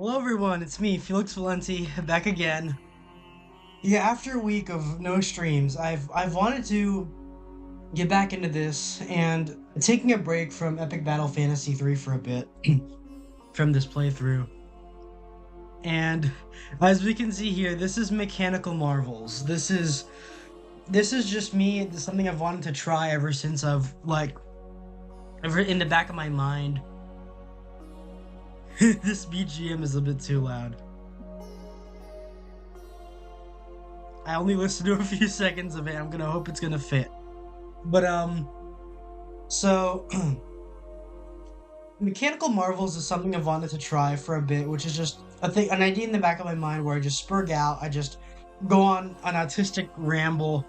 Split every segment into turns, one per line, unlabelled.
Hello everyone, it's me, Felix Valenti, back again. Yeah, after a week of no streams, I've wanted to get back into this and taking a break from Epic Battle Fantasy 3 for a bit from this playthrough. And as we can see here, this is Mechanical Marvels. This is just me, it's something I've wanted to try ever since ever in the back of my mind. This BGM is a bit too loud. I only listened to a few seconds of it. I'm gonna hope it's gonna fit. But so Mechanical Marvels is something I've wanted to try for a bit, which is just an idea in the back of my mind where I just spurg out. I just go on an autistic ramble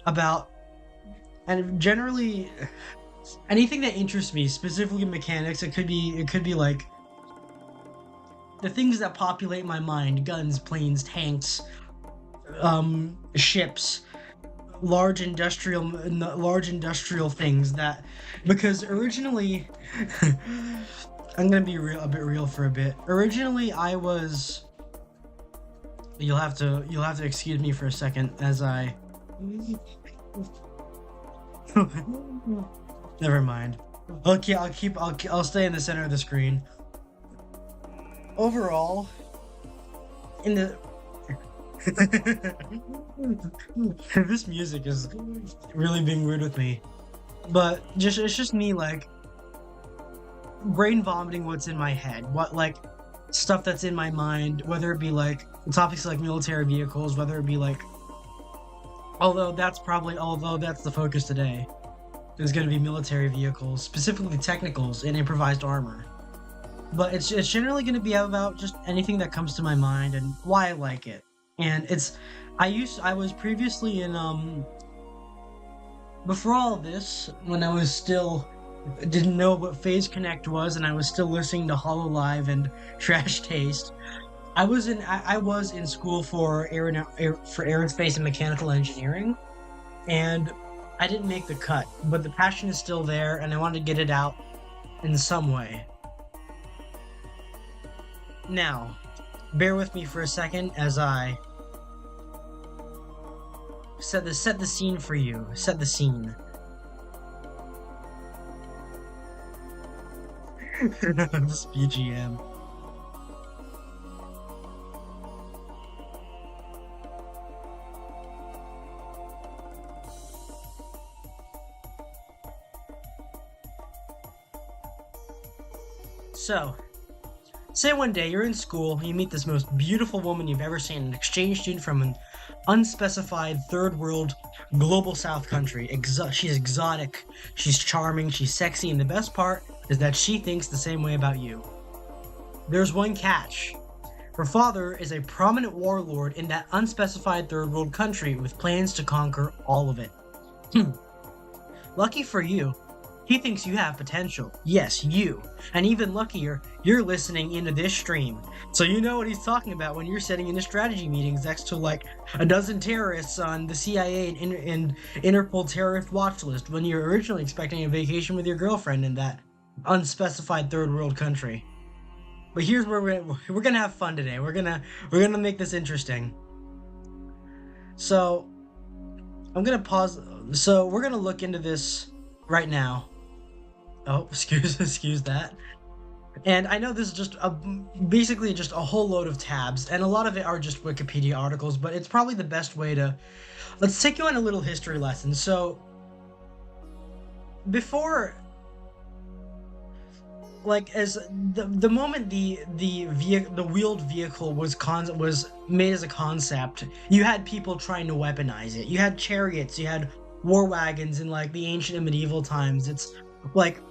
about, and generally anything that interests me, specifically mechanics. It could be like the things that populate my mind: guns, planes, tanks, ships, large industrial things. That because originally I'm gonna be a bit real for a bit. Originally I was, you'll have to excuse me for a second as I never mind. Okay, I'll stay in the center of the screen. Overall, in the this music is really being weird with me, but it's just me like brain vomiting what's in my head, what like stuff that's in my mind, whether it be like topics like military vehicles, whether it be like, although that's the focus today, is going to be military vehicles, specifically technicals and improvised armor. But it's generally going to be about just anything that comes to my mind and why I like it. And I was previously in, before all of this, when I was still, didn't know what Phase Connect was, and I was still listening to Hololive and Trash Taste, I was in school for aerospace and mechanical engineering, and I didn't make the cut, but the passion is still there, and I wanted to get it out in some way. Now, bear with me for a second as I set the scene for you. Set the scene. This BGM. So, say one day you're in school, you meet this most beautiful woman you've ever seen, an exchange student from an unspecified third world global south country. She's exotic, she's charming, she's sexy, and the best part is that she thinks the same way about you. There's one catch. Her father is a prominent warlord in that unspecified third world country with plans to conquer all of it. Lucky for you, he thinks you have potential. Yes, you. And even luckier, you're listening into this stream. So you know what he's talking about when you're sitting in the strategy meetings next to like a dozen terrorists on the CIA and Interpol terrorist watch list, when you're originally expecting a vacation with your girlfriend in that unspecified third world country. But here's where we're gonna have fun today. We're gonna make this interesting. So I'm gonna pause. So we're gonna look into this right now. Oh, excuse that. And I know this is just basically just a whole load of tabs, and a lot of it are just Wikipedia articles, but it's probably the best way to... Let's take you on a little history lesson. So, before... Like, as the moment the wheeled vehicle was made as a concept, you had people trying to weaponize it. You had chariots, you had war wagons in like the ancient and medieval times. It's like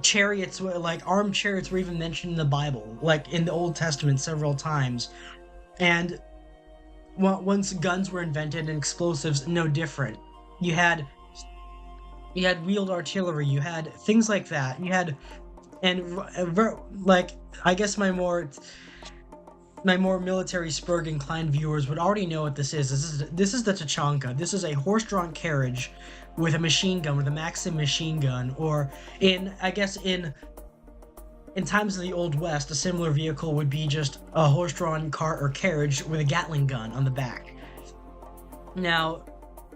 chariots, like armed chariots were even mentioned in the Bible, like in the Old Testament several times. And once guns were invented and explosives, no different. You had wheeled artillery, you had things like that. You had, and like, I guess my more military spurg inclined viewers would already know what this is. This is the Tachanka. This is a horse-drawn carriage with a machine gun, with a Maxim machine gun, or in In times of the Old West, a similar vehicle would be just a horse-drawn cart or carriage with a Gatling gun on the back. Now,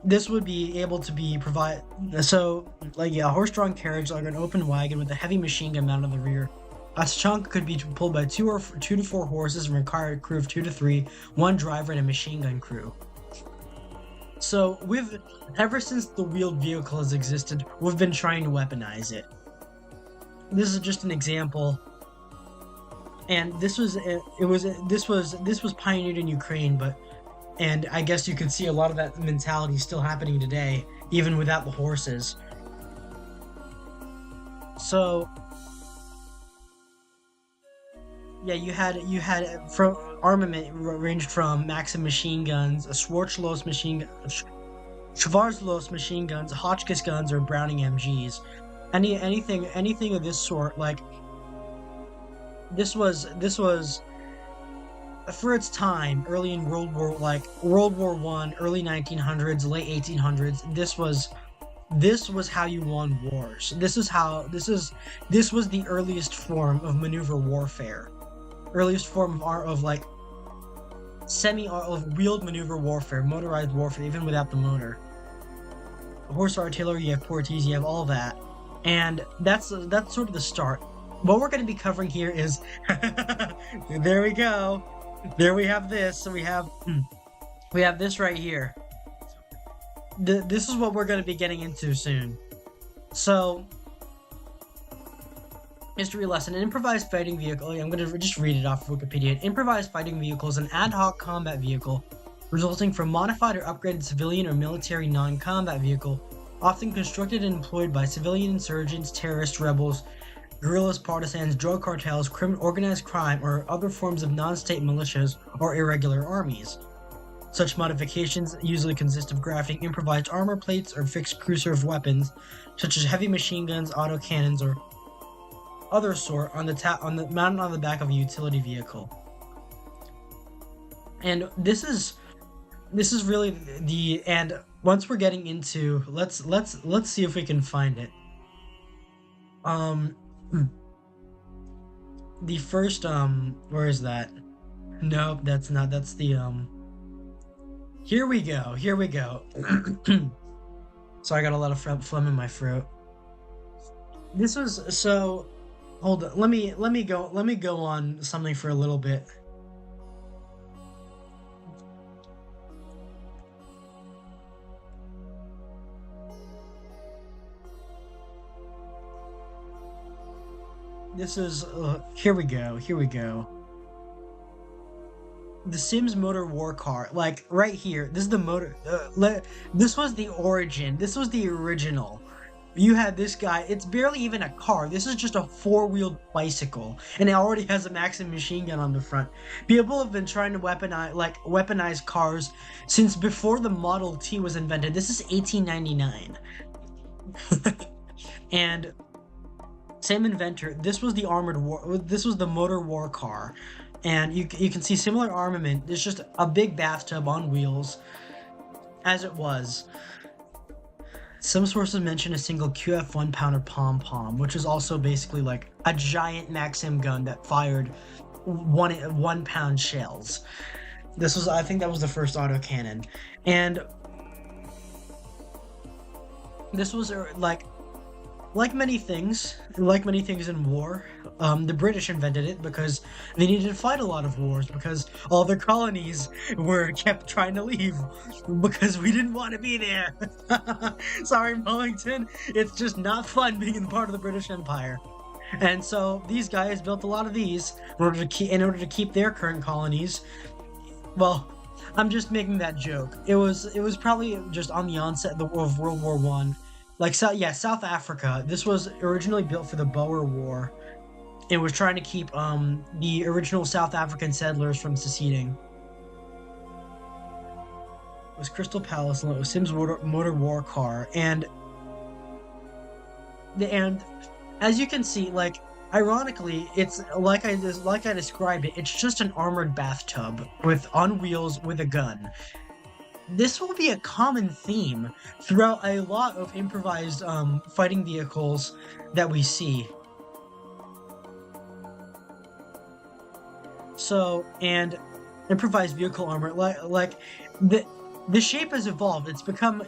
this would be able to be a horse-drawn carriage like an open wagon with a heavy machine gun mounted on the rear. A chunk could be pulled by two to four horses and require a crew of 2 to 3, one driver and a machine gun crew. So, ever since the wheeled vehicle has existed, we've been trying to weaponize it. This is just an example, and this was pioneered in Ukraine, and I guess you could see a lot of that mentality still happening today, even without the horses. So, yeah, you had from armament ranged from Maxim machine guns, Schwarzlos machine guns, Hotchkiss guns, or Browning MGs. Anything of this sort, like this was for its time, early in World War I, early 1900s, late 1800s. This was how you won wars. This was the earliest form of maneuver warfare, earliest form of wheeled maneuver warfare, motorized warfare, even without the motor. Horse artillery, you have Portees, you have all that. And that's sort of the start. What we're going to be covering here is there we go. There we have this. So we have this right here. This is what we're going to be getting into soon. So, history lesson: an improvised fighting vehicle. I'm going to just read it off of Wikipedia. An improvised fighting vehicle is an ad hoc combat vehicle resulting from modified or upgraded civilian or military non-combat vehicle, often constructed and employed by civilian insurgents, terrorists, rebels, guerrillas, partisans, drug cartels, organized crime, or other forms of non-state militias or irregular armies. Such modifications usually consist of grafting improvised armor plates or fixed crew-served weapons, such as heavy machine guns, autocannons, or other sort, mounted on the back of a utility vehicle. And this is really and once we're getting into, let's see if we can find it. The first where is that? Nope, that's not. That's the Here we go. So I got a lot of phlegm in my throat. This was so. Hold on. Let me go on something for a little bit. This is here we go. The Sims motor war car, like right here. This is the motor. This was the origin. This was the original. You had this guy. It's barely even a car. This is just a four-wheeled bicycle, and it already has a Maxim machine gun on the front. People have been trying to weaponize cars since before the Model T was invented. This is 1899, and same inventor. This was the armored war. This was the motor war car, and you can see similar armament. There's just a big bathtub on wheels, as it was. Some sources mention a single QF 1-pounder pom-pom, which is also basically like a giant Maxim gun that fired 1-pound shells. I think that was the first autocannon, and this was like many things in war. The British invented it because they needed to fight a lot of wars because all their colonies were kept trying to leave because we didn't want to be there. Sorry, Wellington. It's just not fun being in part of the British Empire. And so these guys built a lot of these in order to keep their current colonies. Well, I'm just making that joke. It was probably just on the onset of World War I. South Africa. This was originally built for the Boer War. It was trying to keep the original South African settlers from seceding. It was Crystal Palace, and it was Sims motor war car, and as you can see, ironically, it's like I described it. It's just an armored bathtub on wheels with a gun. This will be a common theme throughout a lot of improvised fighting vehicles that we see. And improvised vehicle armor, the the shape has evolved. It's become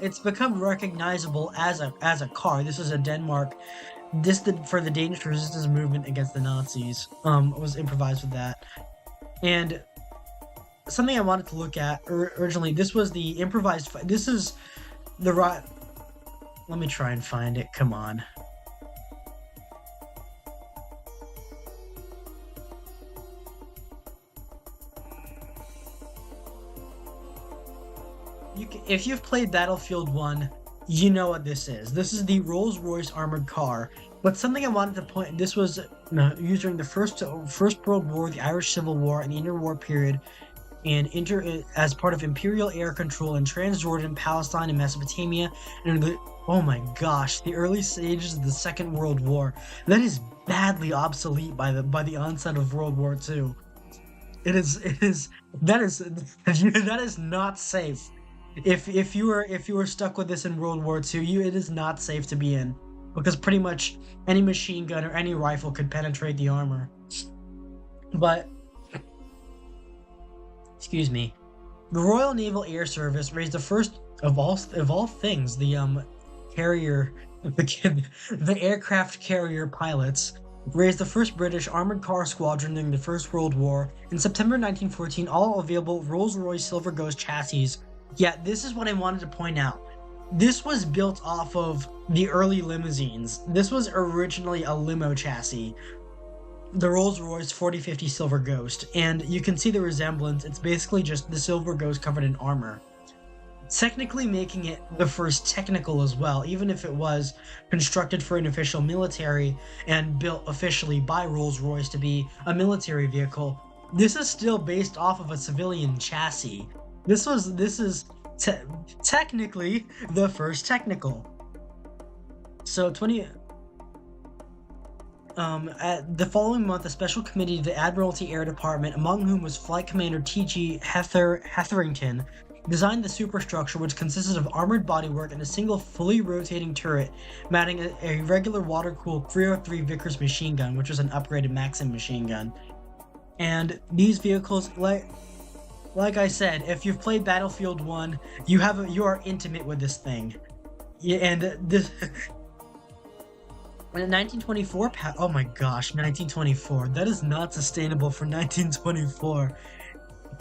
recognizable as a car. This is a Denmark. For the Danish resistance movement against the Nazis. Was improvised with that. And something I wanted to look at originally. This was the improvised. This is the right. Let me try and find it. Come on. If you've played Battlefield 1, you know what this is. This is the Rolls-Royce armored car. But something I wanted to point, this was used during the First World War, the Irish Civil War, and the interwar period, and as part of Imperial Air Control in Transjordan, Palestine, and Mesopotamia, and oh my gosh, the early stages of the Second World War. That is badly obsolete by the onset of World War II. That is that is not safe. If you were stuck with this in World War II, it is not safe to be in, because pretty much any machine gun or any rifle could penetrate the armor. But excuse me, the Royal Naval Air Service raised the first of all things, the carrier, the aircraft carrier pilots raised the first British armored car squadron during the First World War. In September 1914, all available Rolls-Royce Silver Ghost chassis. Yeah, this is what I wanted to point out. This was built off of the early limousines. This was originally a limo chassis, the Rolls-Royce 4050 Silver Ghost, and you can see the resemblance. It's basically just the Silver Ghost covered in armor, technically making it the first technical as well, even if it was constructed for an official military and built officially by Rolls-Royce to be a military vehicle. This is still based off of a civilian chassis. This is technically the first technical. So at the following month, a special committee of the Admiralty Air Department, among whom was Flight Commander T.G. Hetherington, designed the superstructure, which consisted of armored bodywork and a single fully rotating turret mounting a regular water-cooled 303 Vickers machine gun, which was an upgraded Maxim machine gun. And these vehicles, like I said, if you've played Battlefield 1, you are intimate with this thing. Yeah, and this in 1924, oh my gosh, 1924. That is not sustainable for 1924.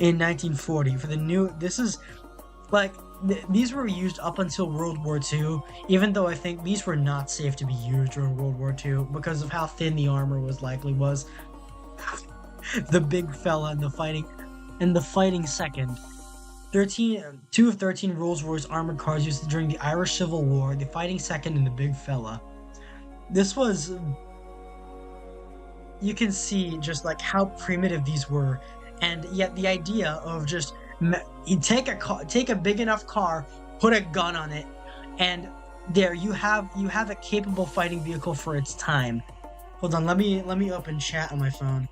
In 1940, for the new, this is these were used up until World War II, even though I think these were not safe to be used during World War II because of how thin the armor was. The big fella in the fighting second. 2 of 13 Rolls-Royce armored cars used during the Irish Civil War, the fighting second, and the big fella. This was, you can see just how primitive these were, and yet the idea of just you take a big enough car, put a gun on it, and there you have a capable fighting vehicle for its time. Hold on, let me open chat on my phone.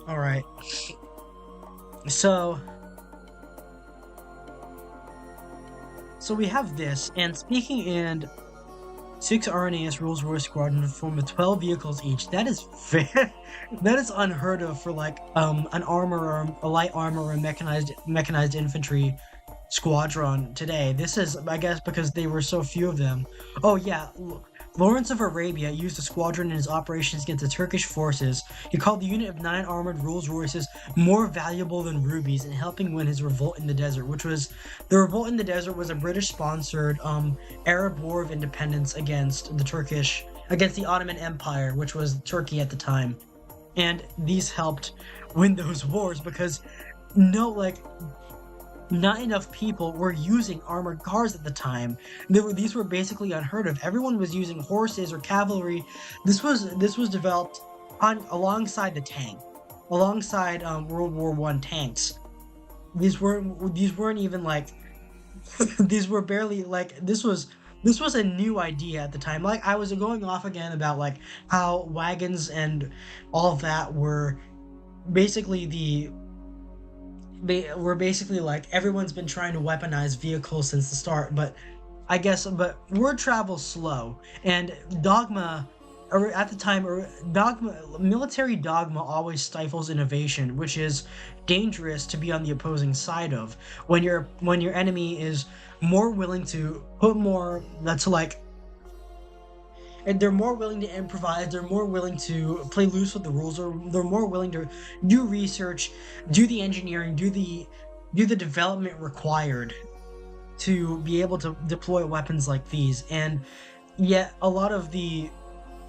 All right. So we have this, and 6 RNAS Rolls-Royce squadron form with 12 vehicles each. That is unheard of for an armor or a light armor or a mechanized infantry squadron today. This is, I guess, because they were so few of them. Oh yeah, Lawrence of Arabia used a squadron in his operations against the Turkish forces. He called the unit of 9 armored Rolls-Royces more valuable than rubies in helping win his revolt in the desert, the revolt in the desert was a British-sponsored Arab War of Independence against the Ottoman Empire, which was Turkey at the time. And these helped win those wars because not enough people were using armored cars at the time. These were basically unheard of. Everyone was using horses or cavalry. This was developed alongside the tank, alongside World War I tanks. These weren't even these were barely this was a new idea at the time. I was going off again about how wagons and all of that were basically everyone's been trying to weaponize vehicles since the start, but I guess, but word travels slow, and dogma, or at the time, or military dogma always stifles innovation, which is dangerous to be on the opposing side of. When your enemy is more willing to put more, that's like, and they're more willing to improvise, they're more willing to play loose with the rules, or they're more willing to do research, do the engineering, do the development required to be able to deploy weapons like these. And yet a lot of the,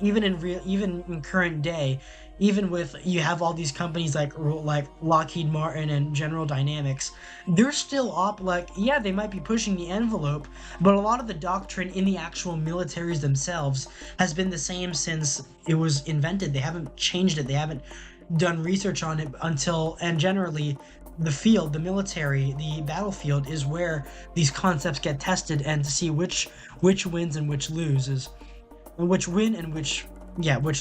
even in current day, even with, you have all these companies like Lockheed Martin and General Dynamics, they're still like, yeah, they might be pushing the envelope, but a lot of the doctrine in the actual militaries themselves has been the same since it was invented. They haven't changed it, they haven't done research on it until, and generally the field, the military, the battlefield is where these concepts get tested, and to see which wins and which loses, and which win and which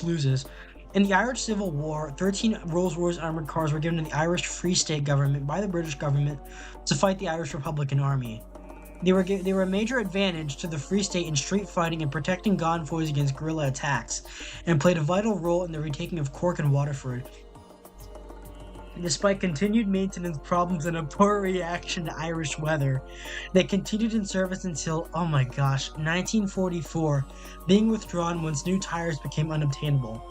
loses. In the Irish Civil War, 13 Rolls-Royce armored cars were given to the Irish Free State government by the British government to fight the Irish Republican Army. They were a major advantage to the Free State in street fighting and protecting convoys against guerrilla attacks, and played a vital role in the retaking of Cork and Waterford. Despite continued maintenance problems and a poor reaction to Irish weather, they continued in service until, 1944, being withdrawn once new tires became unobtainable.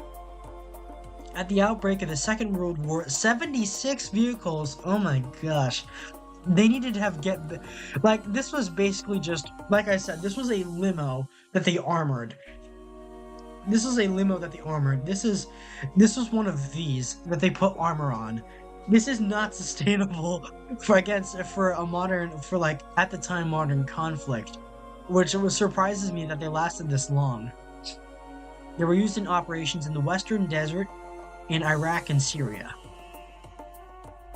At the outbreak of the Second World War, 76 vehicles, they needed to this was basically just, like I said, this was a limo that they armored. This was one of these that they put armor on. This is not sustainable at the time, modern conflict, which surprises me that they lasted this long. They were used in operations in the Western Desert, in Iraq and Syria.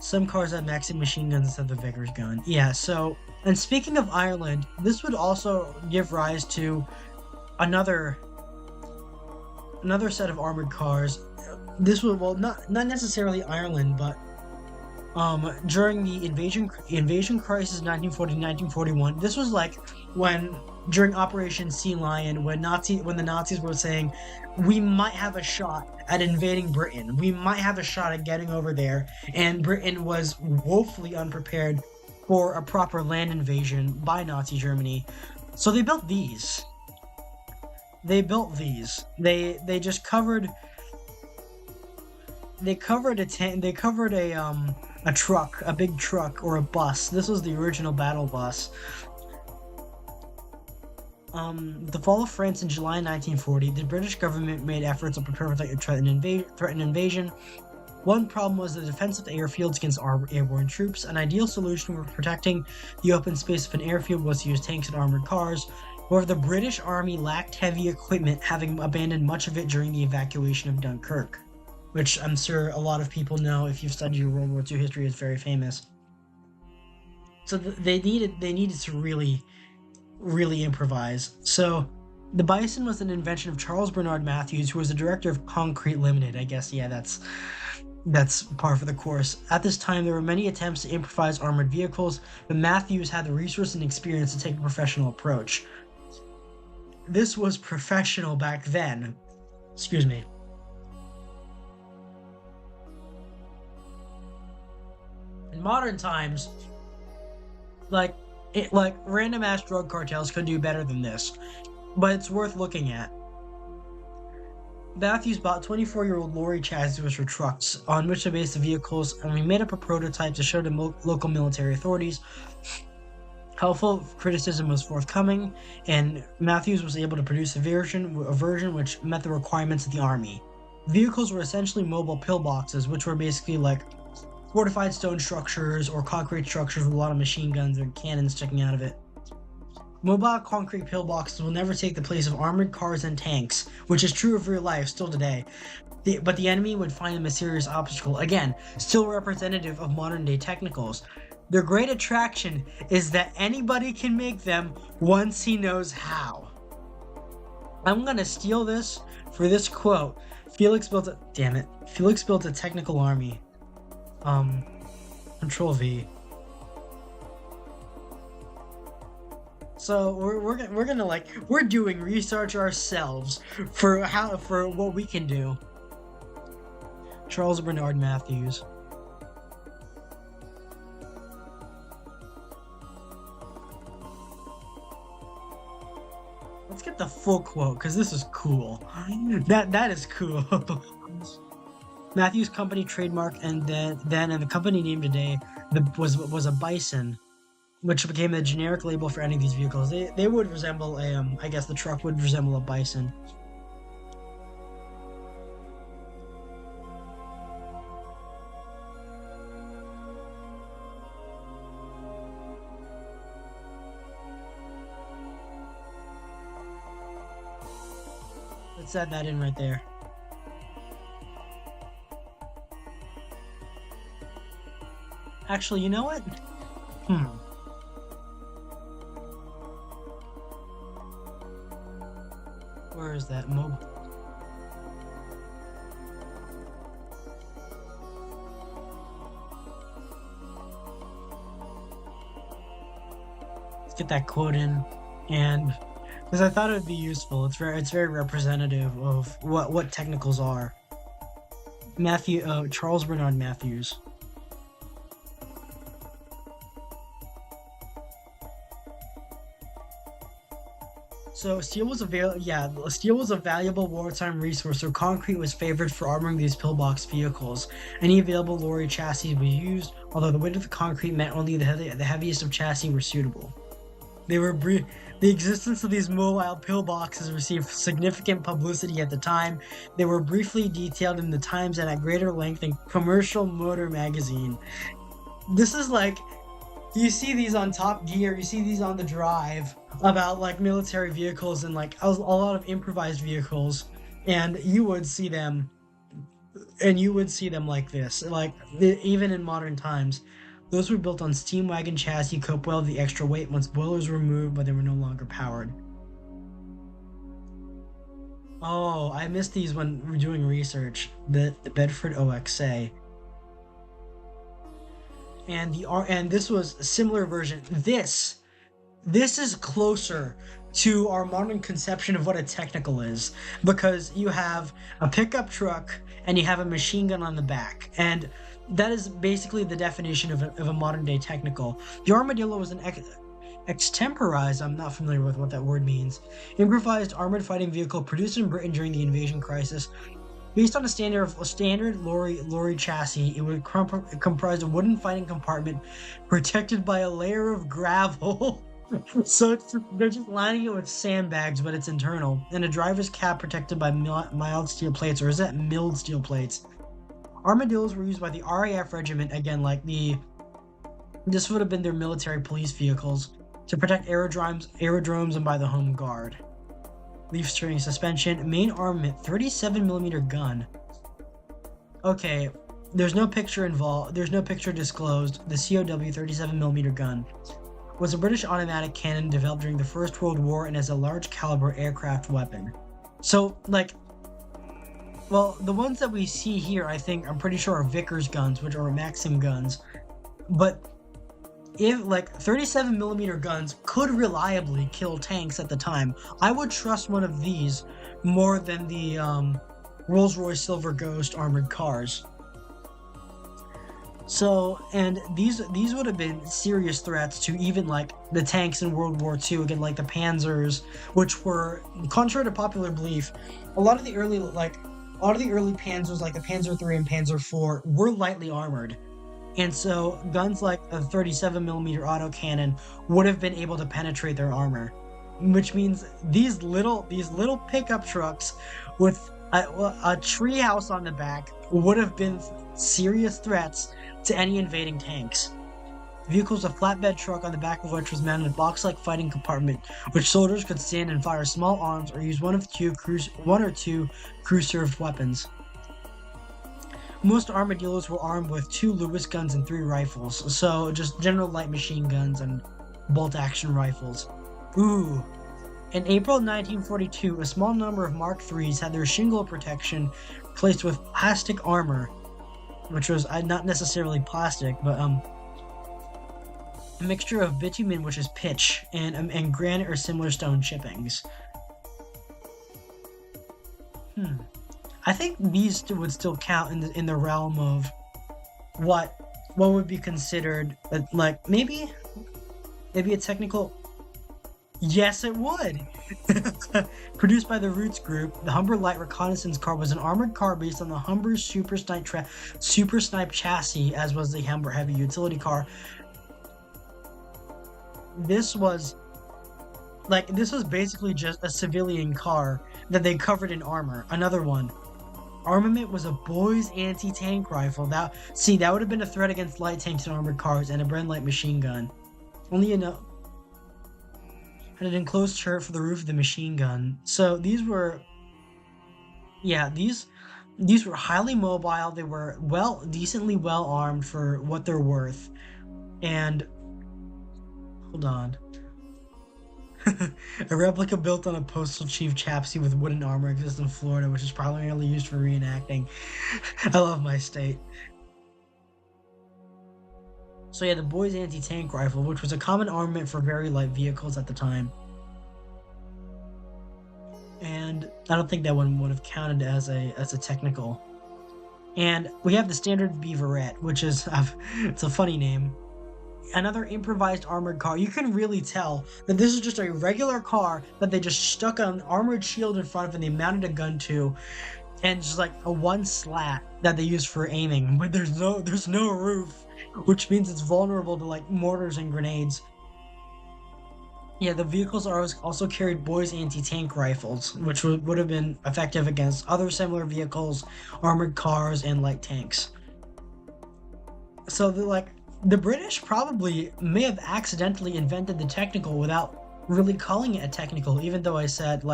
Some cars have Maxim machine guns instead of the Vickers gun. Yeah, so, and speaking of Ireland, this would also give rise to another set of armored cars. This would, well, not necessarily Ireland, but during the invasion crisis 1940-1941, this was like during Operation Sea Lion, when the Nazis were saying, we might have a shot at invading Britain, we might have a shot at getting over there, and Britain was woefully unprepared for a proper land invasion by Nazi Germany. So they built these. They just covered a truck, a big truck, or a bus. This was the original battle bus. The fall of France in July 1940, the British government made efforts to prepare for a threatened invasion. One problem was the defense of the airfields against airborne troops. An ideal solution for protecting the open space of an airfield was to use tanks and armored cars. However, the British Army lacked heavy equipment, having abandoned much of it during the evacuation of Dunkirk, which I'm sure a lot of people know if you've studied your World War II history. It's very famous. So they needed to really improvise. So the Bison was an invention of Charles Bernard Matthews, who was the director of Concrete Limited. I guess, yeah, that's par for the course. At this time, there were many attempts to improvise armored vehicles, but Matthews had the resource and experience to take a professional approach. This was professional back then. Excuse me. In modern times, random ass drug cartels could do better than this, but it's worth looking at. Matthews bought 24-year-old lorry chassis for trucks, on which to base the vehicles, and we made up a prototype to show to local military authorities. Helpful criticism was forthcoming, and Matthews was able to produce a version which met the requirements of the Army. Vehicles were essentially mobile pillboxes, which were basically like fortified stone structures or concrete structures with a lot of machine guns or cannons sticking out of it. Mobile concrete pillboxes will never take the place of armored cars and tanks, which is true of real life still today. But the enemy would find them a serious obstacle. Again, still representative of modern day technicals. Their great attraction is that anybody can make them once he knows how. I'm gonna steal this for this quote. Felix built a technical army. Control V. So we're gonna like we're doing research ourselves for what we can do. Charles Bernard Matthews. Let's get the full quote because this is cool. That is cool. Matthews Company trademark, and then and the company name today was a bison, which became the generic label for any of these vehicles. They would resemble a I guess the truck would resemble a bison. Let's add that in right there. Actually, you know what? Where is that mobile? Let's get that quote in, and because I thought it would be useful. It's very representative of what technicals are. Charles Bernard Matthews. So steel was a valuable wartime resource, so concrete was favored for armoring these pillbox vehicles. Any available lorry chassis was used, although the weight of the concrete meant only the heaviest of chassis were suitable. The existence of these mobile pillboxes received significant publicity at the time. They were briefly detailed in the Times and at greater length in Commercial Motor magazine. This is like, you see these on Top Gear, you see these on The Drive, about like military vehicles and like a lot of improvised vehicles, and you would see them like this, like even in modern times. Those were built on steam wagon chassis, cope well with the extra weight once boilers were removed, but they were no longer powered. Oh, I missed these when we were doing research. The Bedford OXA. And this was a similar version. This is closer to our modern conception of what a technical is, because you have a pickup truck and you have a machine gun on the back, and that is basically the definition of a modern day technical. The Armadillo was an extemporized, I'm not familiar with what that word means, improvised armored fighting vehicle produced in Britain during the invasion crisis. Based on a standard lorry chassis, it would comprise a wooden fighting compartment protected by a layer of gravel. So they're just lining it with sandbags, but it's internal, and a driver's cab protected by mild steel plates, or is that milled steel plates? Armadillos were used by the RAF regiment, again, this would have been their military police vehicles, to protect aerodromes and by the Home Guard. Leaf steering suspension, main armament, 37mm gun. Okay, there's no picture disclosed. The COW 37mm gun was a British automatic cannon developed during the First World War and as a large caliber aircraft weapon. So, well, the ones that we see here, I'm pretty sure are Vickers guns, which are Maxim guns. But if 37mm guns could reliably kill tanks at the time, I would trust one of these more than the Rolls-Royce Silver Ghost armored cars. So, and these would have been serious threats to even the tanks in World War II, again, like the Panzers, which were, contrary to popular belief, a lot of the early Panzers, like the Panzer III and Panzer IV, were lightly armored. And so guns like a 37mm autocannon would have been able to penetrate their armor, which means these little pickup trucks with a treehouse on the back would have been serious threats to any invading tanks. The vehicle was a flatbed truck on the back of which was mounted a box-like fighting compartment, which soldiers could stand and fire small arms or use one or two crew-served weapons. Most armadillos were armed with 2 Lewis guns and 3 rifles, so just general light machine guns and bolt-action rifles. Ooh. In April 1942, a small number of Mark IIIs had their shingle protection replaced with plastic armor, which was not necessarily plastic, but a mixture of bitumen, which is pitch, and granite or similar stone chippings. Hmm. I think these two would still count in the realm of what what would be considered like maybe a technical. Yes, it would. Produced by the Roots Group, the Humber Light Reconnaissance Car was an armored car based on the Humber Super Snipe chassis, as was the Humber Heavy Utility Car. This was this was basically just a civilian car that they covered in armor. Another one. Armament was a boy's anti-tank rifle. That would have been a threat against light tanks and armored cars, and a Bren light machine gun. Only enough had an enclosed turret for the roof of the machine gun. So these were, yeah, these were highly mobile. They were decently well armed for what they're worth. And hold on. A replica built on a postal chief chassis with wooden armor exists in Florida, which is primarily used for reenacting. I love my state. So yeah, the boy's anti-tank rifle, which was a common armament for very light vehicles at the time. And I don't think that one would have counted as a technical. And we have the standard beaverette, which is it's a funny name. Another improvised armored car. You can really tell that this is just a regular car that they just stuck an armored shield in front of and they mounted a gun to, and just like a one slat that they use for aiming. But there's no roof, which means it's vulnerable to like mortars and grenades. Yeah, the vehicles also carried boys anti-tank rifles, which would have been effective against other similar vehicles, armored cars, and light tanks. So the British probably may have accidentally invented the technical without really calling it a technical, even though I said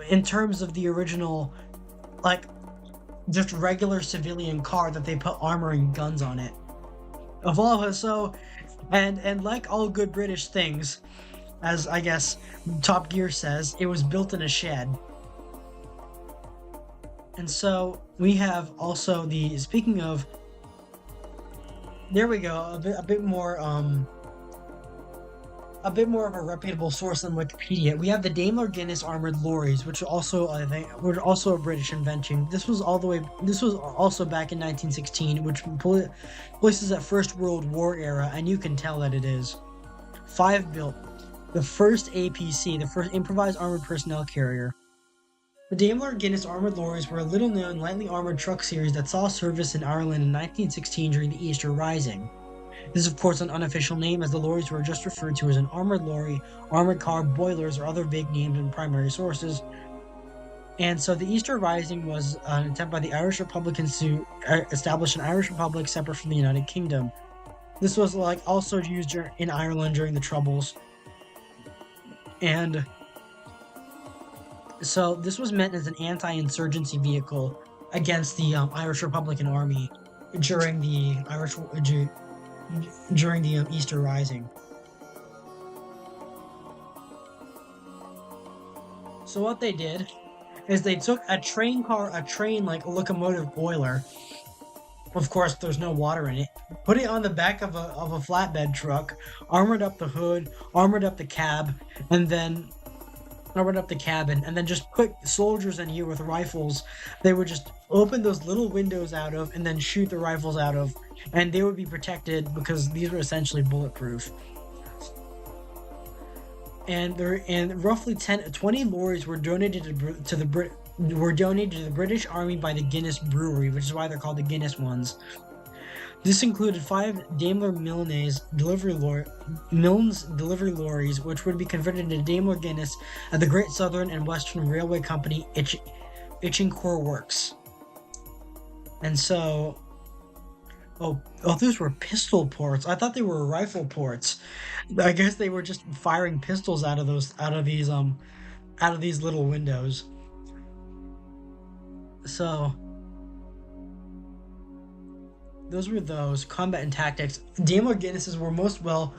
in terms of the original, just regular civilian car that they put armor and guns on it. And like all good British things, as I guess Top Gear says, it was built in a shed. And so we have also speaking of, there we go, a bit more of a reputable source than Wikipedia. We have the Daimler Guinness armored lorries, which I think were also a British invention. This was also back in 1916, which places that First World War era, and you can tell that it is. 5 built, the first APC, the first improvised armored personnel carrier. The Daimler Guinness armored lorries were a little-known, lightly armored truck series that saw service in Ireland in 1916 during the Easter Rising. This is, of course, an unofficial name, as the lorries were just referred to as an armored lorry, armored car, boilers, or other vague names in primary sources. And so the Easter Rising was an attempt by the Irish Republicans to establish an Irish Republic separate from the United Kingdom. This was also used in Ireland during the Troubles. And so this was meant as an anti-insurgency vehicle against the Irish Republican Army during the Easter Rising. So what they did is they took a train locomotive boiler. Of course, there's no water in it. Put it on the back of a flatbed truck, armored up the hood, armored up the cab, and then just put soldiers in here with rifles. They would just open those little windows out of and then shoot the rifles out of, and they would be protected because these were essentially bulletproof. And roughly 20 lorries were donated to the British Army by the Guinness Brewery, which is why they're called the Guinness ones. This included 5 Daimler Milnes delivery lorries, which would be converted into Daimler Guinness at the Great Southern and Western Railway Company Itchincore Works. And so, those were pistol ports. I thought they were rifle ports. I guess they were just firing pistols out of these little windows. So those were those combat and tactics. Daimler Guinnesses were most well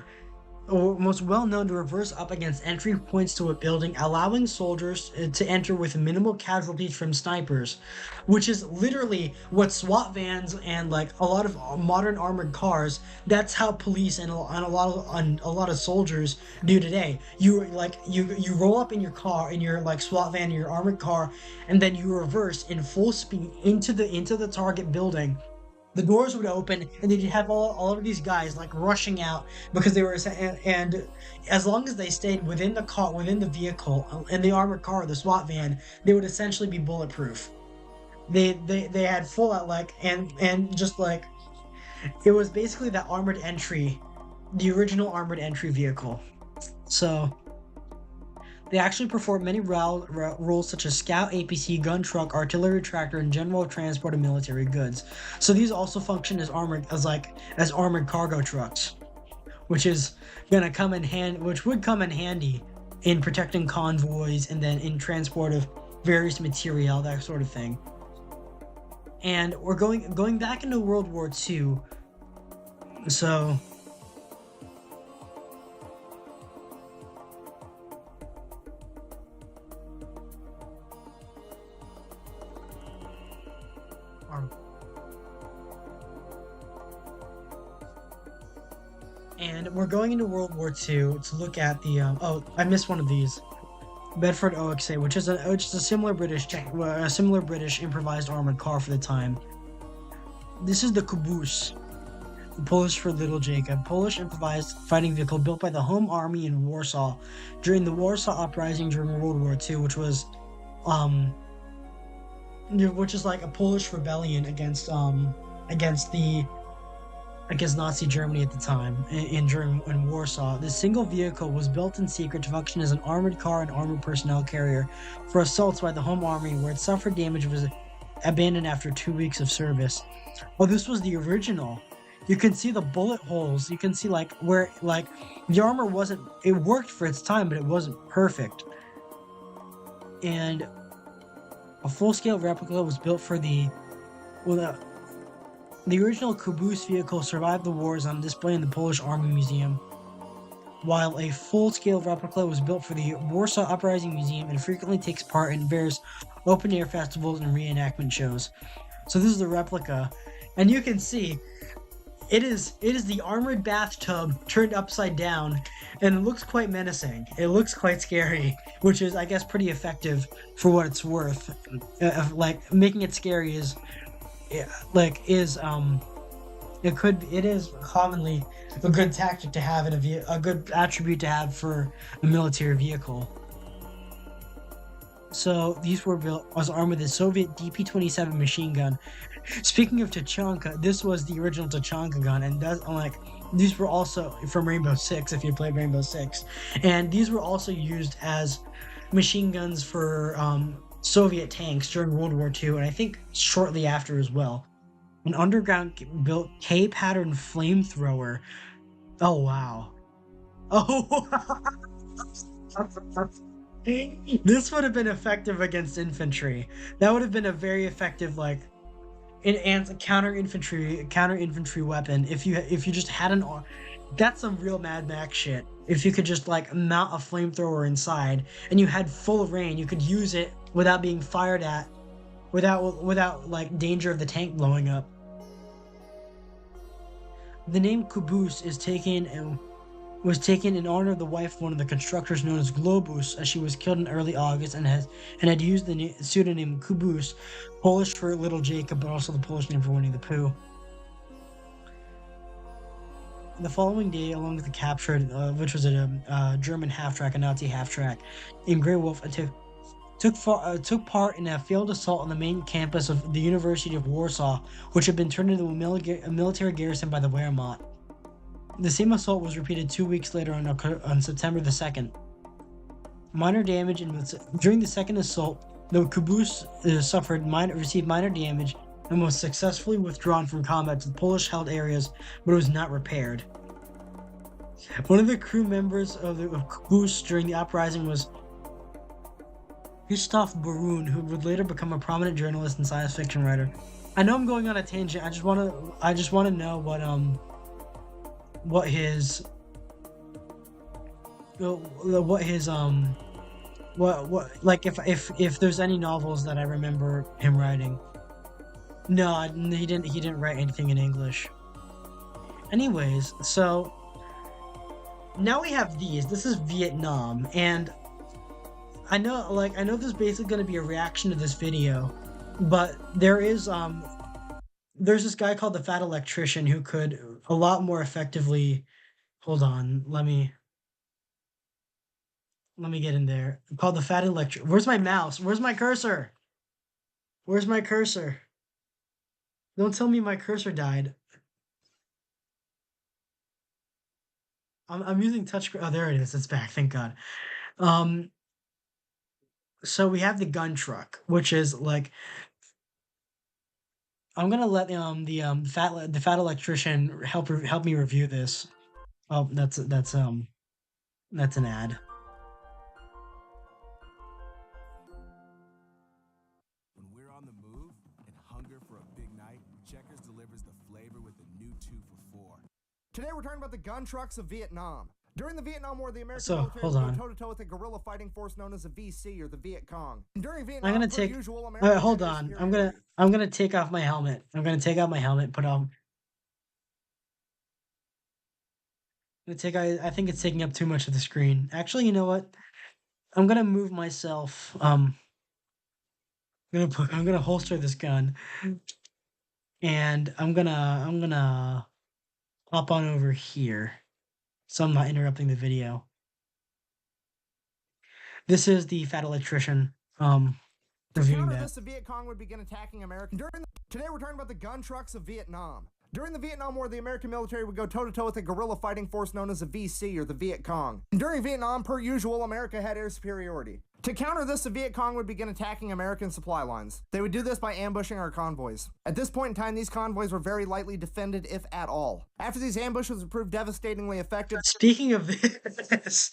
or most well known to reverse up against entry points to a building, allowing soldiers to enter with minimal casualties from snipers, which is literally what SWAT vans and like a lot of modern armored cars. That's how police and a lot of soldiers do today. You roll up in your car, in your like SWAT van, in your armored car, and then you reverse in full speed into the target building. The doors would open and then you'd have all of these guys like rushing out because they were, and as long as they stayed within the car, within the vehicle, in the armored car, the SWAT van, they would essentially be bulletproof. They had full out like, and just like, it was basically that armored entry, the original armored entry vehicle. So they actually perform many roles such as scout, APC, gun truck, artillery tractor, and general transport of military goods. So these also function as armored cargo trucks, which is gonna come in hand, which would come in handy in protecting convoys and then in transport of various material, that sort of thing. And we're going back into World War II. So um, and we're going into World War II to look at the oh, I missed one of these. Bedford OXA, which is a similar British improvised armored car for the time. This is the Caboose, Polish for Little Jacob, Polish improvised fighting vehicle built by the Home Army in Warsaw during the Warsaw Uprising during World War II, which is like a Polish rebellion against Nazi Germany at the time in Warsaw. This single vehicle was built in secret to function as an armored car and armored personnel carrier for assaults by the Home Army, where it suffered damage and was abandoned after 2 weeks of service. Well, this was the original. You can see the bullet holes. You can see like where like the armor wasn't. It worked for its time, but it wasn't perfect. And a full-scale replica was built for the original Caboose vehicle survived the wars on display in the Polish Army Museum, while a full-scale replica was built for the Warsaw Uprising Museum and frequently takes part in various open-air festivals and reenactment shows. So this is the replica, and you can see it is the armored bathtub turned upside down, and it looks quite menacing. It looks quite scary, which is, I guess, pretty effective for what it's worth. Like making it scary is. It is commonly a good tactic to have in a good attribute to have for a military vehicle. So these were built as armed with a Soviet DP-27 machine gun. Speaking of Tachanka, this was the original Tachanka gun, and these were also from Rainbow Six, if you played Rainbow Six, and these were also used as machine guns for Soviet tanks during World War II, and I think shortly after as well. An underground-built K-pattern flamethrower. Oh, wow. Oh, this would have been effective against infantry. That would have been a very effective, like, counter infantry weapon. If you just had that's some real Mad Max shit. If you could just like mount a flamethrower inside and you had full range, you could use it without being fired at, without like danger of the tank blowing up. The name Caboose was taken in honor of the wife of one of the constructors known as Globus, as she was killed in early August and had used the pseudonym Caboose, Polish for Little Jacob, but also the Polish name for Winnie the Pooh. The following day, along with the captured, which was a German half-track, a Nazi half-track, named Grey Wolf, took part in a failed assault on the main campus of the University of Warsaw, which had been turned into a military garrison by the Wehrmacht. The same assault was repeated 2 weeks later on September the 2nd. Minor damage during the second assault, the Caboose received minor damage and was successfully withdrawn from combat to the Polish-held areas, but it was not repaired. One of the crew members of Caboose during the uprising was Gustav Barun, who would later become a prominent journalist and science fiction writer. I know I'm going on a tangent. I just want to know what his what his what like if there's any novels that I remember him writing. No, he didn't write anything in English. Anyways, so now we have these. This is Vietnam, and I know this is basically going to be a reaction to this video, but there's this guy called the Fat Electrician who could a lot more effectively. Hold on, let me get in there. Called the Fat Electric. Where's my mouse? Where's my cursor? Where's my cursor? Don't tell me my cursor died. I'm using touch. Oh, there it is. It's back. Thank God. Um, so we have the gun truck, which is like I'm gonna let the fat electrician help me review this. Oh, that's an ad.
When we're on the move and hunger for a big night, Checkers delivers the flavor with the new 2 for $4.
Today we're talking about the gun trucks of Vietnam. During the Vietnam War, the American
So
military
hold
would
on.
go toe-to-toe with a guerrilla fighting force known as the VC or the Viet Cong. And during
I'm
Vietnam,
gonna
per
take.
usual, America
Hold
had
on.
superiority.
I'm gonna take off my helmet. I'm gonna take out my helmet. Put on. I think it's taking up too much of the screen. Actually, you know what? I'm gonna move myself. I'm gonna holster this gun, and I'm gonna hop on over here, so I'm not interrupting the video. This is the fat electrician.
To
Reviewing
counter
that.
this, the Viet Cong would begin attacking America. Today we're talking about the gun trucks of Vietnam. During the Vietnam War, the American military would go toe-to-toe with a guerrilla fighting force known as the VC or the Viet Cong. And during Vietnam, per usual, America had air superiority. To counter this, the Viet Cong would begin attacking American supply lines. They would do this by ambushing our convoys. At this point in time, these convoys were very lightly defended, if at all. After these ambushes would prove devastatingly effective,
Speaking of this,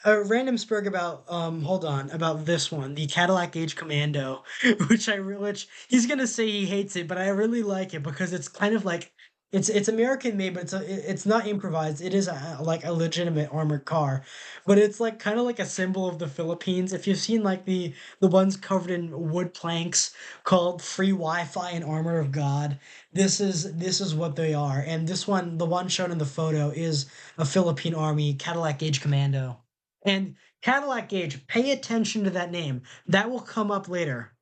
a random spurg about hold on, about this one, the Cadillac Age Commando, which he's gonna say he hates it, but I really like it because it's kind of like it's American made, but it's not improvised. It is like a legitimate armored car, but it's like kind of like a symbol of the Philippines. If you've seen like the ones covered in wood planks called Free Wi-Fi and Armor of God, this is what they are. And this one, the one shown in the photo, is a Philippine Army Cadillac Age Commando. And Cadillac Gauge, pay attention to that name. That will come up later.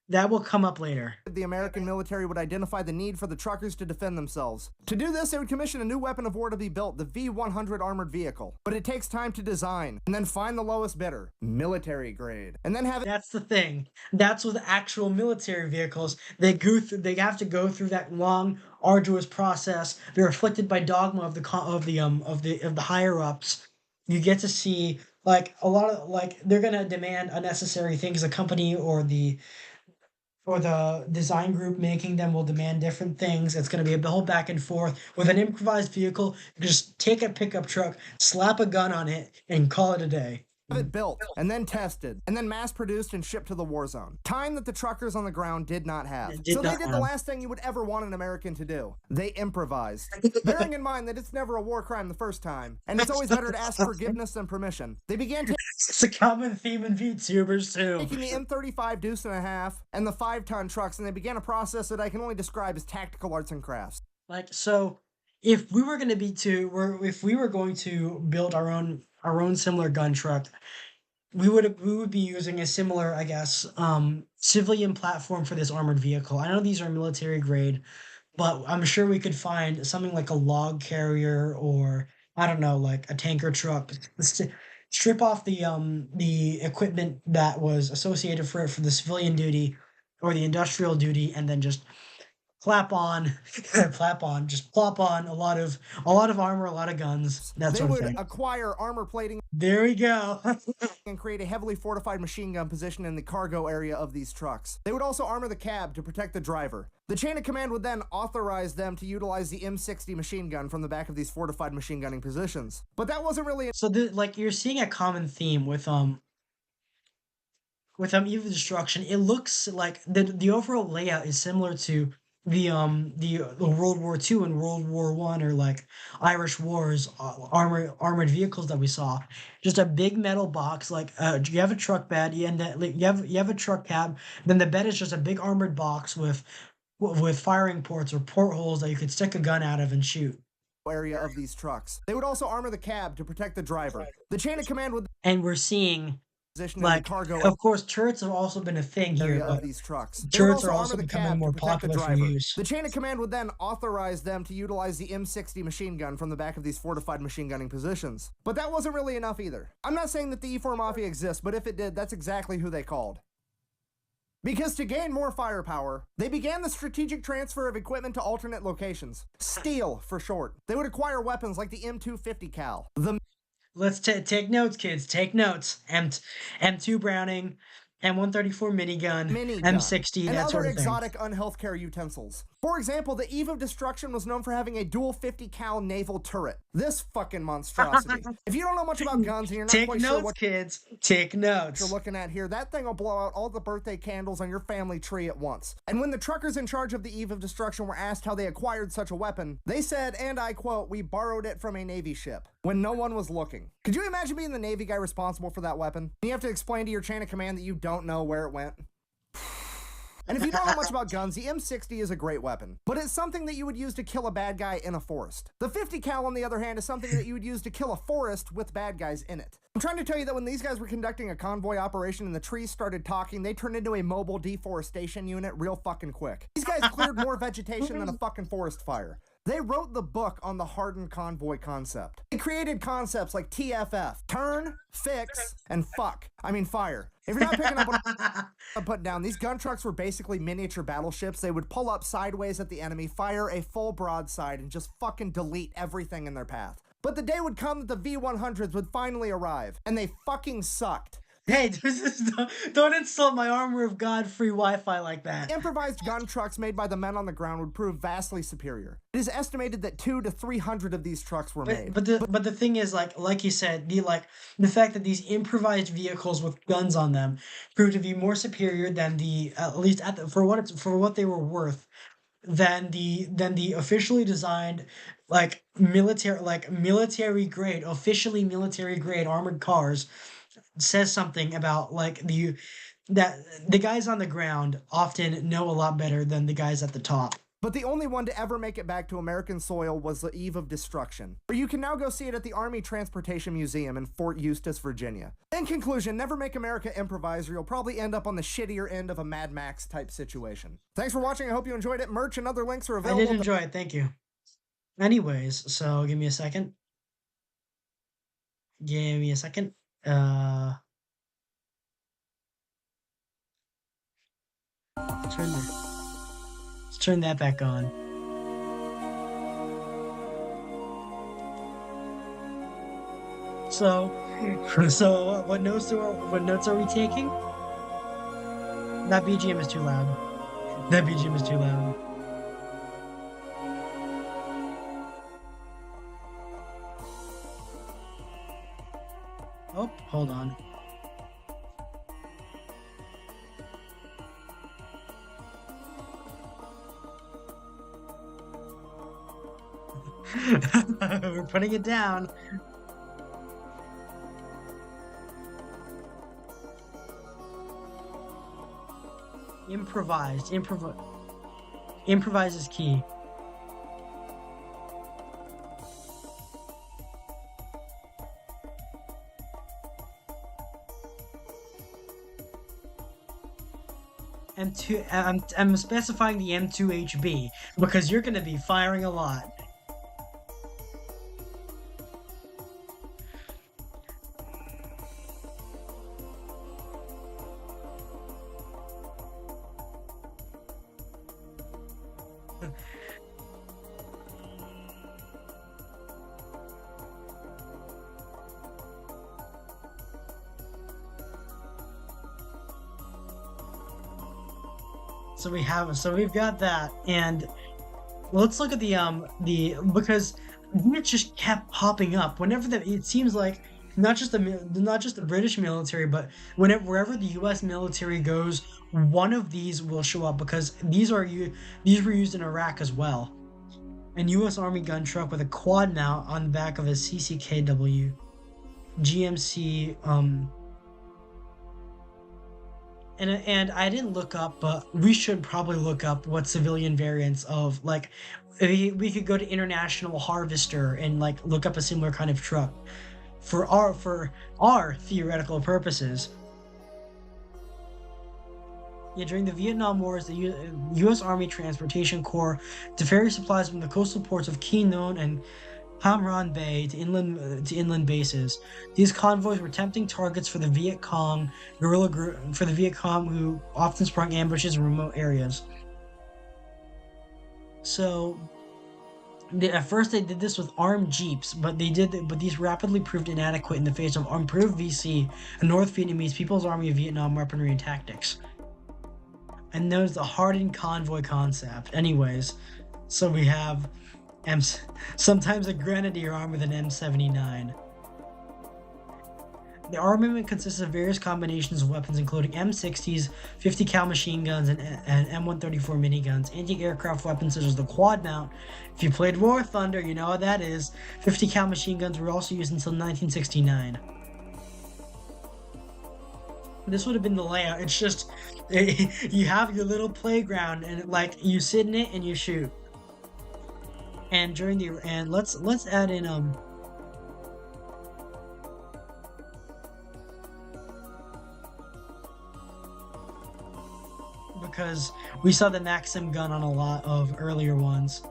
That will come up later.
the American military would identify the need for the truckers to defend themselves. To do this, they would commission a new weapon of war to be built, the V-100 armored vehicle. But it takes time to design, and then find the lowest bidder, military grade, and then have it.
That's the thing. That's with actual military vehicles. They have to go through that long, arduous process. They're afflicted by dogma of the higher ups. You get to see like a lot of like they're gonna demand unnecessary things. The company or the design group making them will demand different things. It's going to be a whole back and forth. With an improvised vehicle, you just take a pickup truck, slap a gun on it, and call it a day.
Have it built, and then tested, and then mass-produced and shipped to the war zone. Time that the truckers on the ground did not have. So they did the last thing you would ever want an American to do. They improvised. Bearing in mind that it's never a war crime the first time, and it's always better to ask forgiveness than permission, they began
It's a common theme in VTubers too.
taking the M35 Deuce and a half and the 5-ton trucks, and they began a process that I can only describe as tactical arts and crafts.
Like so, if we were going to if we were going to build our own similar gun truck, we would be using a similar, I guess, civilian platform for this armored vehicle. I know these are military grade, but I'm sure we could find something like a log carrier or I don't know, like a tanker truck. Strip off the equipment that was associated for the civilian duty or the industrial duty, and then just just plop on a lot of armor, a lot of guns, that
They
sort of
would
thing.
acquire armor plating
There we go.
and create a heavily fortified machine gun position in the cargo area of these trucks. They would also armor the cab to protect the driver. The chain of command would then authorize them to utilize the M60 machine gun from the back of these fortified machine gunning positions. But that wasn't really
So like you're seeing a common theme with Eve of Destruction. It looks like the overall layout is similar to the World War II and World War One, or like Irish Wars, armored vehicles that we saw. Just a big metal box, like you have a truck bed, and that like, you have a truck cab. Then the bed is just a big armored box with firing ports or portholes that you could stick a gun out of and shoot.
area of these trucks. They would also armor the cab to protect the driver. The chain of command would
And we're seeing,
position in
like,
the cargo
of course, turrets have also been a thing here,
area
but
of these trucks. They would
turrets are
armor
also
the
becoming
cab
more
to protect the
popular for
driver.
use.
The chain of command would then authorize them to utilize the M60 machine gun from the back of these fortified machine gunning positions. But that wasn't really enough either. I'm not saying that the E4 Mafia exists, but if it did, that's exactly who they called. Because to gain more firepower, they began the strategic transfer of equipment to alternate locations. Steel, for short. They would acquire weapons like the M250 cal, the
Let's take notes, kids. Take notes. M2 Browning, M134 minigun,
minigun,
M60,
and
that
other
sort of thing.
exotic unhealthcare utensils. For example, the Eve of Destruction was known for having a dual 50 cal naval turret. This fucking monstrosity. If you don't know much about guns and you're not
Take
quite
notes,
sure what
kids. Take notes.
you're looking at here, that thing will blow out all the birthday candles on your family tree at once. And when the truckers in charge of the Eve of Destruction were asked how they acquired such a weapon, they said, and I quote, "We borrowed it from a Navy ship," when no one was looking. Could you imagine being the Navy guy responsible for that weapon? And you have to explain to your chain of command that you don't know where it went? And if you don't know much about guns, the M60 is a great weapon, but it's something that you would use to kill a bad guy in a forest. The 50 cal, on the other hand, is something that you would use to kill a forest with bad guys in it. I'm trying to tell you that when these guys were conducting a convoy operation and the trees started talking, they turned into a mobile deforestation unit real fucking quick. These guys cleared more vegetation than a fucking forest fire. They wrote the book on the hardened convoy concept. They created concepts like TFF, turn, fix, and fuck. I mean fire. If you're not picking up what I'm putting down, these gun trucks were basically miniature battleships. They would pull up sideways at the enemy, fire a full broadside, and just fucking delete everything in their path. But the day would come that the V-100s would finally arrive, and they fucking sucked.
Hey, don't insult my armor of God free Wi-Fi like that.
Improvised gun trucks made by the men on the ground would prove vastly superior. It is estimated that 200 to 300 of these trucks were made.
But the thing is, like you said, the fact that these improvised vehicles with guns on them proved to be more superior than at least for what they were worth, than the officially designed military grade, officially military grade armored cars, says something about that the guys on the ground often know a lot better than the guys at the top.
But the only one to ever make it back to American soil was the Eve of Destruction, where you can now go see it at the Army Transportation Museum in Fort Eustis, Virginia. In conclusion, never make America improvise, or you'll probably end up on the shittier end of a Mad Max type situation. Thanks for watching. I hope you enjoyed it. Merch and other links are
I
available.
did enjoy it, thank you. Anyways, so give me a second. Give me a second. Let's turn that back on. So what notes are we taking? That BGM is too loud. That BGM is too loud. Oh, hold on. We're putting it down. Improvised. Improvise is key. I'm specifying the M2HB because you're going to be firing a lot. So we've got that, and let's look at the because units just kept popping up whenever it seems like not just the British military, but wherever the U.S. military goes, one of these will show up because these were used in Iraq as well. An U.S. Army gun truck with a quad mount on the back of a CCKW GMC. And I didn't look up, but we should probably look up what civilian variants of like. We could go to International Harvester and like look up a similar kind of truck for our theoretical purposes. Yeah, during the Vietnam Wars, the U.S. Army Transportation Corps to ferry supplies from the coastal ports of Quy Nhon and Cam Ranh Bay to inland bases. These convoys were tempting targets for the Viet Cong guerrilla group, for the Viet Cong who often sprung ambushes in remote areas. So, at first they did this with armed jeeps, but these rapidly proved inadequate in the face of improved VC and North Vietnamese People's Army of Vietnam weaponry and tactics. And known as the hardened convoy concept. Anyways, so we have sometimes a grenadier armed with an M79. The armament consists of various combinations of weapons, including M60s, 50 cal machine guns, and M134 miniguns. Anti-aircraft weapons such as the quad mount. If you played War Thunder, you know what that is. 50 cal machine guns were also used until 1969. This would have been the layout. It's just you have your little playground, and like you sit in it and you shoot. And let's add in because we saw the Maxim gun on a lot of earlier ones.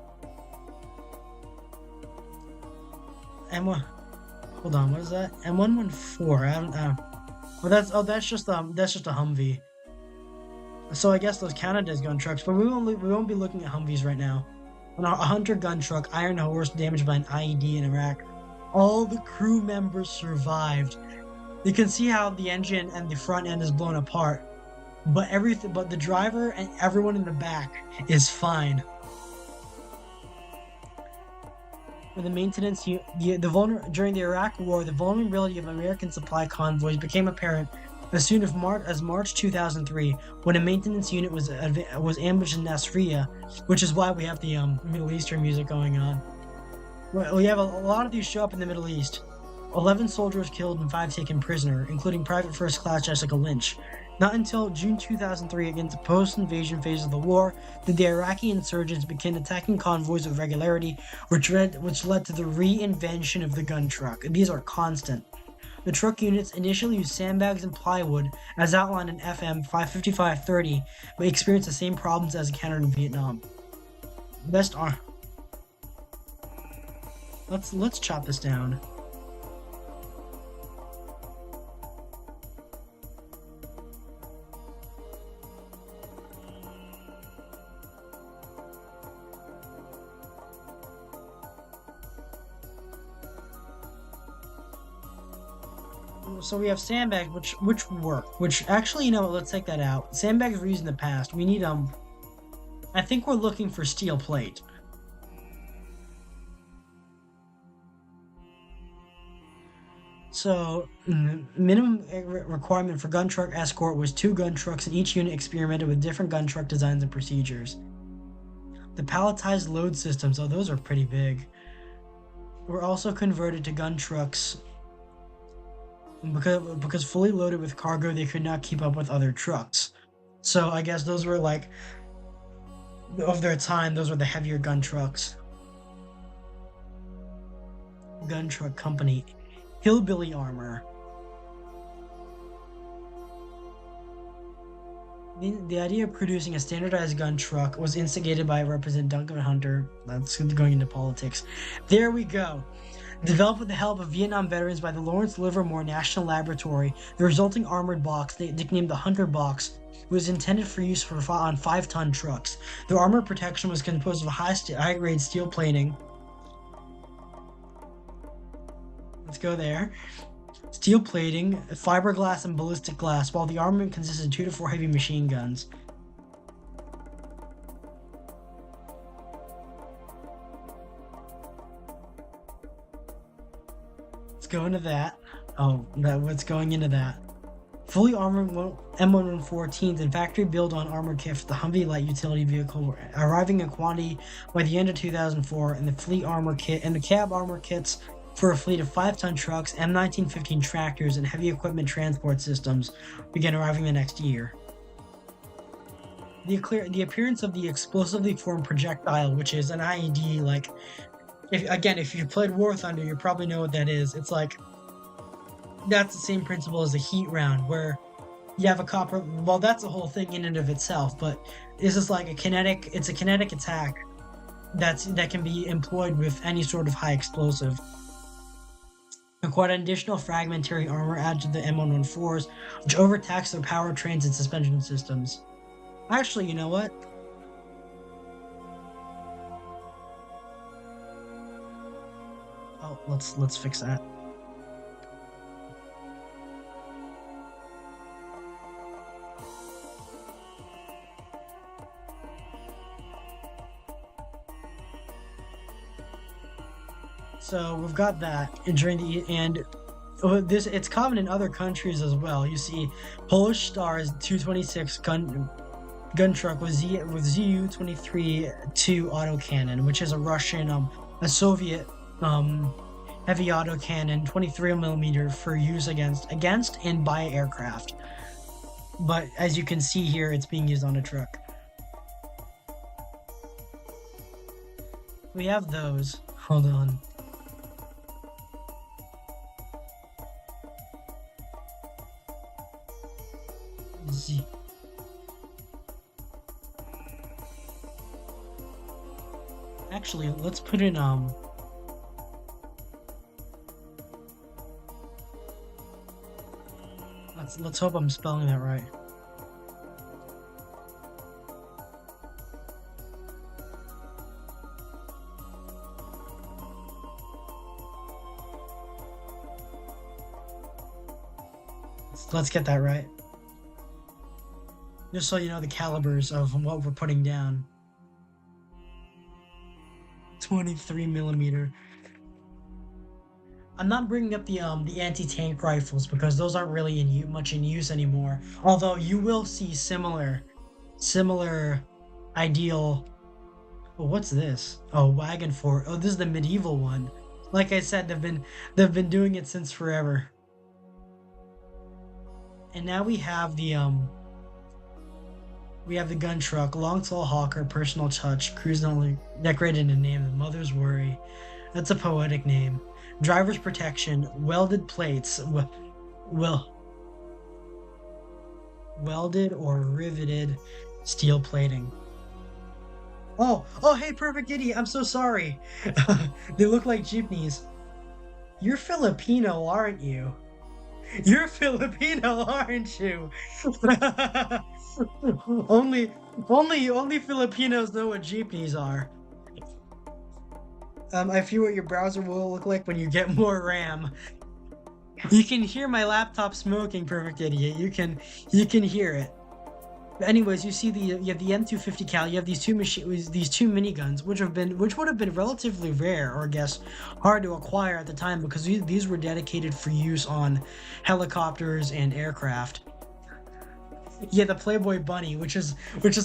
Hold on, what is that? M114. I don't. That's just a Humvee. So I guess those counted as gun trucks, but we won't be looking at Humvees right now. On a Hunter gun truck, Iron Horse, damaged by an IED in Iraq. All the crew members survived. You can see how the engine and the front end is blown apart, but the driver and everyone in the back is fine. For the maintenance, during the Iraq War, the vulnerability of American supply convoys became apparent as soon as March 2003, when a maintenance unit was ambushed in Nasiriyah, which is why we have the Middle Eastern music going on. We have a lot of these show up in the Middle East. 11 soldiers killed and 5 taken prisoner, including Private First Class Jessica Lynch. Not until June 2003, against the post-invasion phase of the war, did the Iraqi insurgents begin attacking convoys with regularity, which led to the reinvention of the gun truck. These are constant. The truck units initially used sandbags and plywood, as outlined in FM 55530, but experienced the same problems as encountered in Vietnam. Let's chop this down. So we have sandbags, which work. Which actually, you know what? Let's take that out. Sandbags were used in the past. We need I think we're looking for steel plate. So, minimum requirement for gun truck escort was 2 gun trucks, and each unit experimented with different gun truck designs and procedures. The palletized load systems, those are pretty big, were also converted to gun trucks. Because fully loaded with cargo, they could not keep up with other trucks. So I guess those were like, of their time, those were the heavier gun trucks. Gun truck company, Hillbilly Armor. The idea of producing a standardized gun truck was instigated by Representative Duncan Hunter. That's going into politics. There we go. Developed with the help of Vietnam veterans by the Lawrence Livermore National Laboratory, the resulting armored box, nicknamed the Hunter Box, was intended for use on 5-ton trucks. The armor protection was composed of high-grade steel plating. Let's go there. Steel plating, fiberglass, and ballistic glass, while the armament consisted of 2 to 4 heavy machine guns. Go into that. Oh, what's going into that? Fully armored M114s and factory build on armored kit for the Humvee light utility vehicle were arriving in quantity by the end of 2004, and the fleet armor kit and the cab armor kits for a fleet of 5-ton trucks, M1915 tractors, and heavy equipment transport systems began arriving the next year. The appearance of the explosively formed projectile, which is an IED, like, if you played War Thunder, you probably know what that is. It's like, that's the same principle as a heat round, where you have a copper. Well, that's a whole thing in and of itself, but this is like a kinetic attack that can be employed with any sort of high explosive. Acquired additional fragmentary armor added to the M114s, which overtaxed their powertrains and suspension systems. Actually, you know what? Oh, let's fix that. So we've got that it's common in other countries as well. You see, Polish Star's 226 gun truck with Zu-23-2 autocannon, which is a Soviet heavy autocannon, 23mm for use against and by aircraft. But as you can see here, it's being used on a truck. We have those. Hold on. Actually, let's put in let's hope I'm spelling that right. Let's get that right. Just so you know the calibers of what we're putting down. 23mm. I'm not bringing up the anti-tank rifles because those aren't really much in use anymore. Although you will see similar ideal. Well, what's this? Oh, wagon fort. Oh, this is the medieval one. Like I said, they've been doing it since forever. And now we have the gun truck, long tall hawker, personal touch, cruise only, decorated and named Mother's Worry. That's a poetic name. Driver's protection, welded plates, welded or riveted steel plating. Oh, hey, perfect idiot, I'm so sorry. They look like jeepneys. You're Filipino, aren't you? You're Filipino, aren't you? Only Filipinos know what jeepneys are. I feel what your browser will look like when you get more RAM. You can hear my laptop smoking, perfect idiot. You can hear it. But anyways, you see you have the M250 cal. You have these two miniguns, which would have been relatively rare, or I guess hard to acquire at the time, because these were dedicated for use on helicopters and aircraft. Yeah, the Playboy Bunny, which is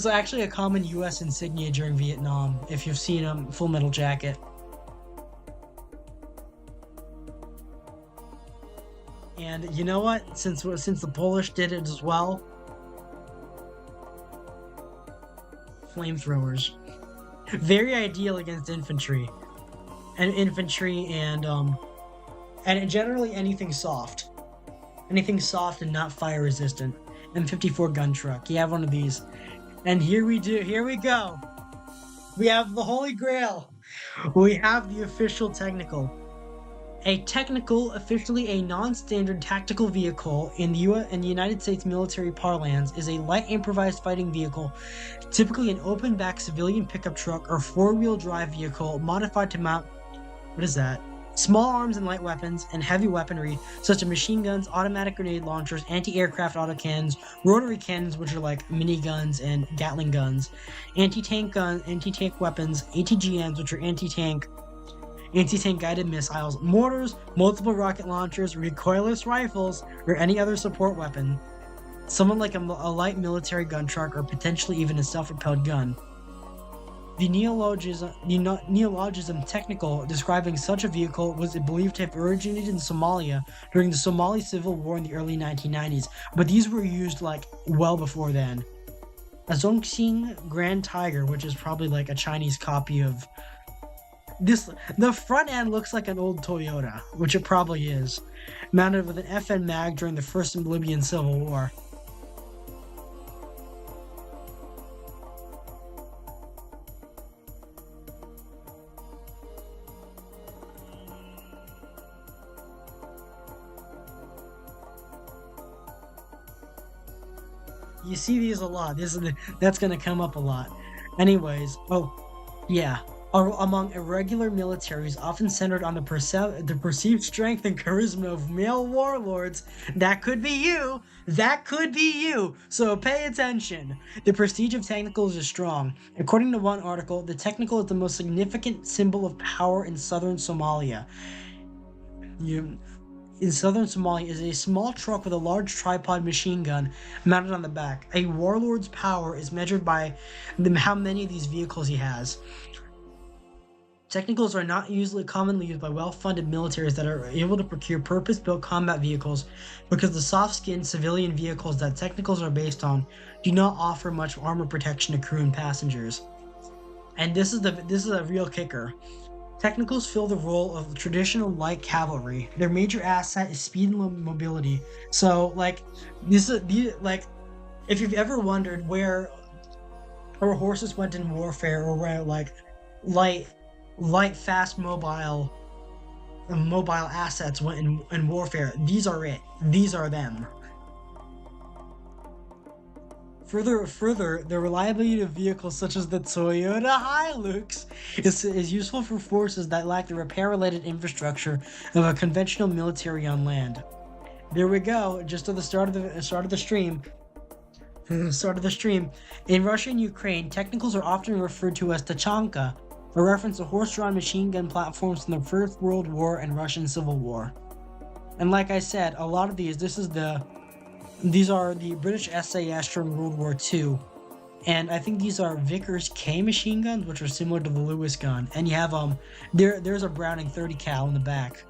actually a common U.S. insignia during Vietnam, if you've seen Full Metal Jacket. And you know what? Since the Polish did it as well, flamethrowers, very ideal against infantry and generally anything soft and not fire resistant. M54 gun truck. You have one of these, and here we go. We have the Holy Grail. We have the official technical. Officially a non-standard tactical vehicle in the United States military parlance is a light improvised fighting vehicle, typically an open-back civilian pickup truck or four-wheel drive vehicle modified to mount, small arms and light weapons, and heavy weaponry such as machine guns, automatic grenade launchers, anti-aircraft autocannons, rotary cannons, which are like miniguns and Gatling guns, anti-tank weapons, ATGMs, which are anti-tank anti-tank guided missiles, mortars, multiple rocket launchers, recoilless rifles, or any other support weapon. Someone like a light military gun truck or potentially even a self-propelled gun. The neologism technical describing such a vehicle was believed to have originated in Somalia during the Somali Civil War in the early 1990s, but these were used like well before then. A Zhongxing Grand Tiger, which is probably like a Chinese copy of this. The front end looks like an old Toyota, which it probably is, mounted with an FN mag during the First Libyan Civil War. You see these a lot. That's gonna come up a lot. Anyways, among irregular militaries, often centered on the perceived strength and charisma of male warlords. That could be you. That could be you. So pay attention. The prestige of technicals is strong. According to one article, the technical is the most significant symbol of power in southern Somalia. In southern Somalia is a small truck with a large tripod machine gun mounted on the back. A warlord's power is measured by how many of these vehicles he has. Technicals are not usually commonly used by well-funded militaries that are able to procure purpose-built combat vehicles because the soft-skinned civilian vehicles that technicals are based on do not offer much armor protection to crew and passengers. And this is a real kicker. Technicals fill the role of traditional light cavalry. Their major asset is speed and mobility. So, like, if you've ever wondered where horses went in warfare, or where like light, fast, mobile assets went in warfare, these are it. These are them. Further, the reliability of vehicles such as the Toyota Hilux is useful for forces that lack the repair-related infrastructure of a conventional military on land. There we go, just at the start of the stream. In Russia and Ukraine, technicals are often referred to as tachanka, a reference to horse-drawn machine gun platforms from the First World War and Russian Civil War. And like I said, a lot of these are the British SAS during World War II, and I think these are Vickers K machine guns, which are similar to the Lewis gun. And you have there's a Browning 30 cal in the back.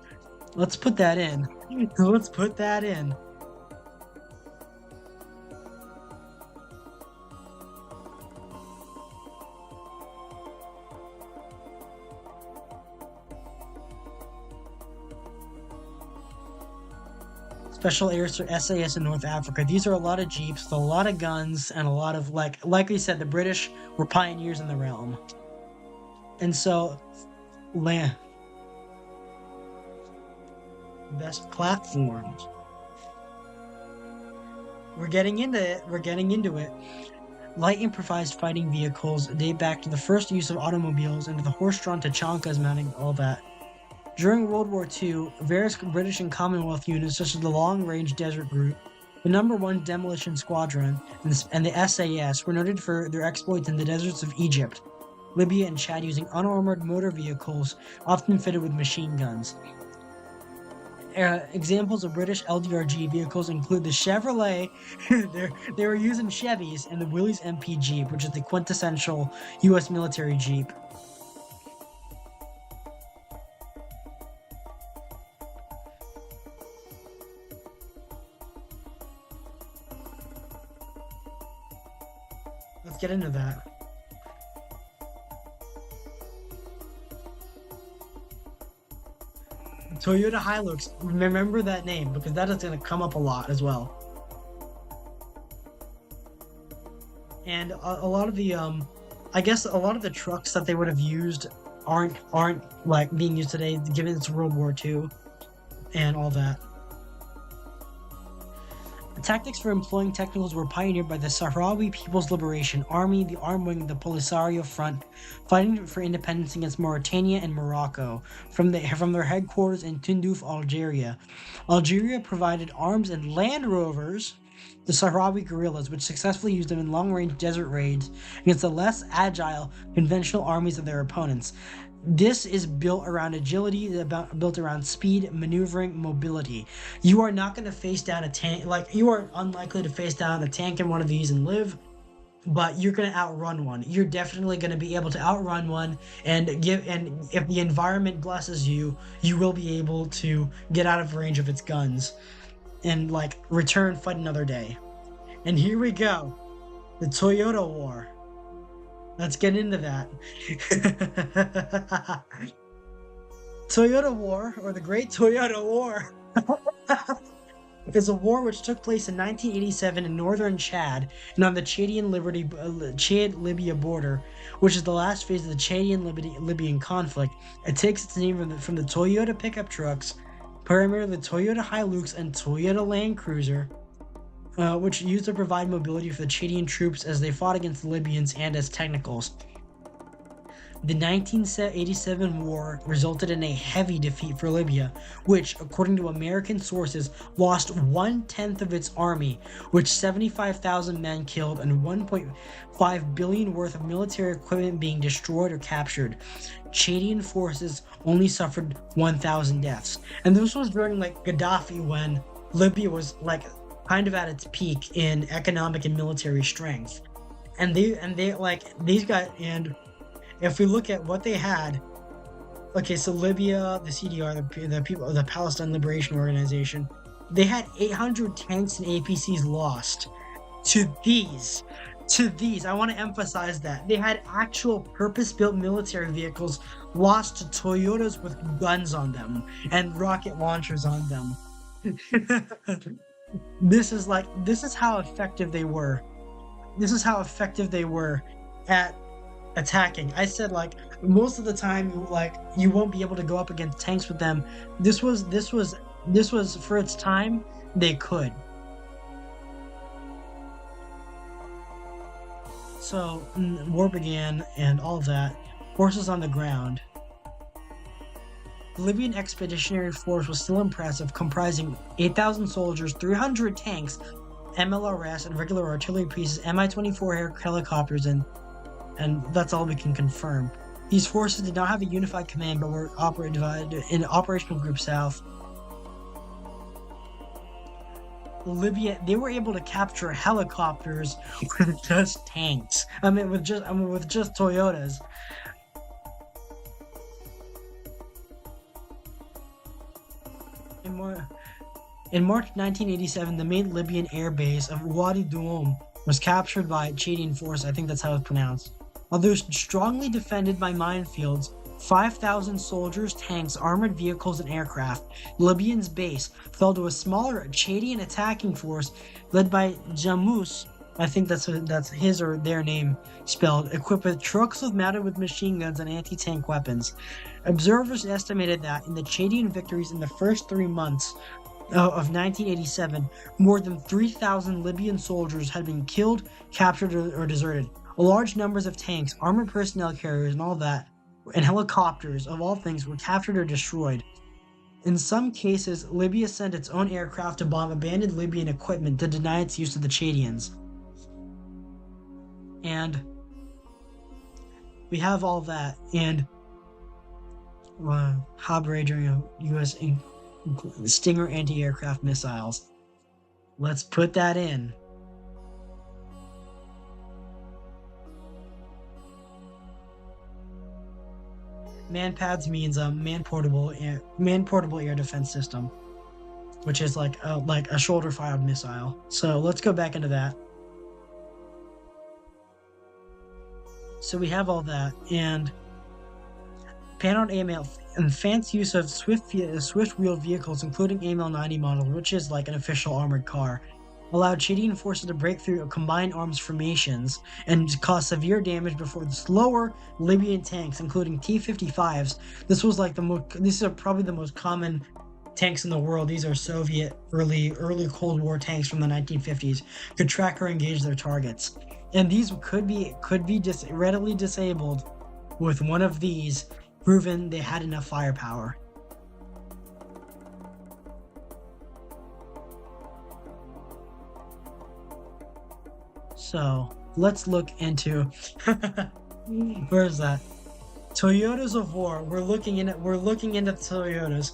Let's put that in. Special Air SAS in North Africa. These are a lot of jeeps, a lot of guns, and a lot of like we said, the British were pioneers in the realm. And so, best platforms. We're getting into it. Light improvised fighting vehicles date back to the first use of automobiles and to the horse-drawn tachankas mounting all that. During World War II, various British and Commonwealth units such as the Long Range Desert Group, the No. 1 Demolition Squadron, and the SAS were noted for their exploits in the deserts of Egypt, Libya, and Chad using unarmored motor vehicles often fitted with machine guns. Examples of British LDRG vehicles include the Chevrolet, they were using Chevys, and the Willys MP Jeep, which is the quintessential US military Jeep. Let's get into that. Toyota Hilux, remember that name because that is going to come up a lot as well. And a lot of the I guess a lot of the trucks that they would have used aren't like being used today given it's World War II and all that. The tactics for employing technicals were pioneered by the Sahrawi People's Liberation Army, the armed wing of the Polisario Front, fighting for independence against Mauritania and Morocco from their headquarters in Tindouf, Algeria. Algeria provided arms and Land Rovers the Sahrawi guerrillas, which successfully used them in long-range desert raids against the less agile conventional armies of their opponents. This is built around agility, built around speed, maneuvering, mobility. You are not going to face down a tank, like you are unlikely to face down a tank in one of these and live, but you're going to outrun one. You're definitely going to be able to outrun one and if the environment blesses you, you will be able to get out of range of its guns and like return, fight another day. And here we go. The Toyota War. Let's get into that. Toyota War, or the Great Toyota War, is a war which took place in 1987 in northern Chad and on the Chad-Libya border, which is the last phase of the Chadian-Libyan conflict. It takes its name from the Toyota pickup trucks, primarily the Toyota Hilux and Toyota Land Cruiser, which used to provide mobility for the Chadian troops as they fought against the Libyans and as technicals. The 1987 war resulted in a heavy defeat for Libya, which, according to American sources, lost 1/10 of its army, with 75,000 men killed and 1.5 billion worth of military equipment being destroyed or captured. Chadian forces only suffered 1,000 deaths. And this was during like Gaddafi, when Libya was like kind of at its peak in economic and military strength. And they like these guys, and if we look at what they had, okay, so Libya, the CDR, the people, the Palestine Liberation Organization, they had 800 tanks and APCs lost to these. I want to emphasize that. They had actual purpose-built military vehicles lost to Toyotas with guns on them and rocket launchers on them. This is how effective they were. This is how effective they were at attacking. I said like most of the time, like you won't be able to go up against tanks with them. This was for its time, they could. So war began and all of that. Forces on the ground. The Libyan Expeditionary Force was still impressive, comprising 8,000 soldiers, 300 tanks, MLRS and regular artillery pieces, Mi-24 helicopters, and that's all we can confirm. These forces did not have a unified command, but were divided in Operational Group South. Libya, they were able to capture helicopters with just tanks. With just Toyotas. In March 1987, the main Libyan air base of Wadi Doum was captured by Chadian force. I think that's how it's pronounced. Although strongly defended by minefields, 5,000 soldiers, tanks, armored vehicles, and aircraft, Libyan's base fell to a smaller Chadian attacking force led by Jamus. I think that's his or their name spelled, equipped with trucks mounted with machine guns and anti-tank weapons. Observers estimated that in the Chadian victories in the first 3 months of 1987, more than 3,000 Libyan soldiers had been killed, captured, or deserted. Large numbers of tanks, armored personnel carriers, and all that, and helicopters, of all things, were captured or destroyed. In some cases, Libya sent its own aircraft to bomb abandoned Libyan equipment to deny its use to the Chadians. And we have all that, and Habre during a U.S. Stinger anti-aircraft missiles. Let's put that in. MANPADS means man-portable air defense system, which is like a shoulder-fired missile. So let's go back into that. So we have all that, and paneled AML and fancy use of swift-wheeled vehicles, including AML-90 model, which is like an official armored car, allowed Chadian forces to break through combined arms formations and cause severe damage before the slower Libyan tanks, including T-55s. These are probably the most common tanks in the world. These are Soviet early Cold War tanks from the 1950s. Could track or engage their targets, and these could be readily disabled with one of these, proven they had enough firepower. So let's look into where is that? Toyotas of war. We're looking into Toyotas.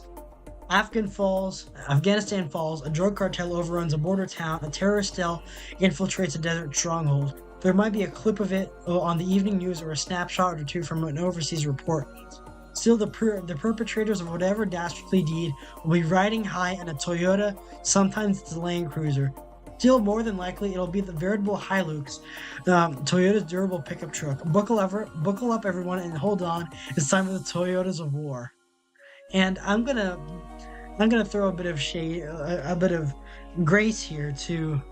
Afghanistan falls, a drug cartel overruns a border town, a terrorist cell infiltrates a desert stronghold. There might be a clip of it on the evening news or a snapshot or two from an overseas report. Still, the perpetrators of whatever dastardly deed will be riding high in a Toyota, sometimes it's a Land Cruiser. Still, more than likely, it'll be the veritable Hilux, Toyota's durable pickup truck. Buckle up, everyone, and hold on. It's time for the Toyotas of war. And I'm gonna throw a bit of shade, a bit of grace here to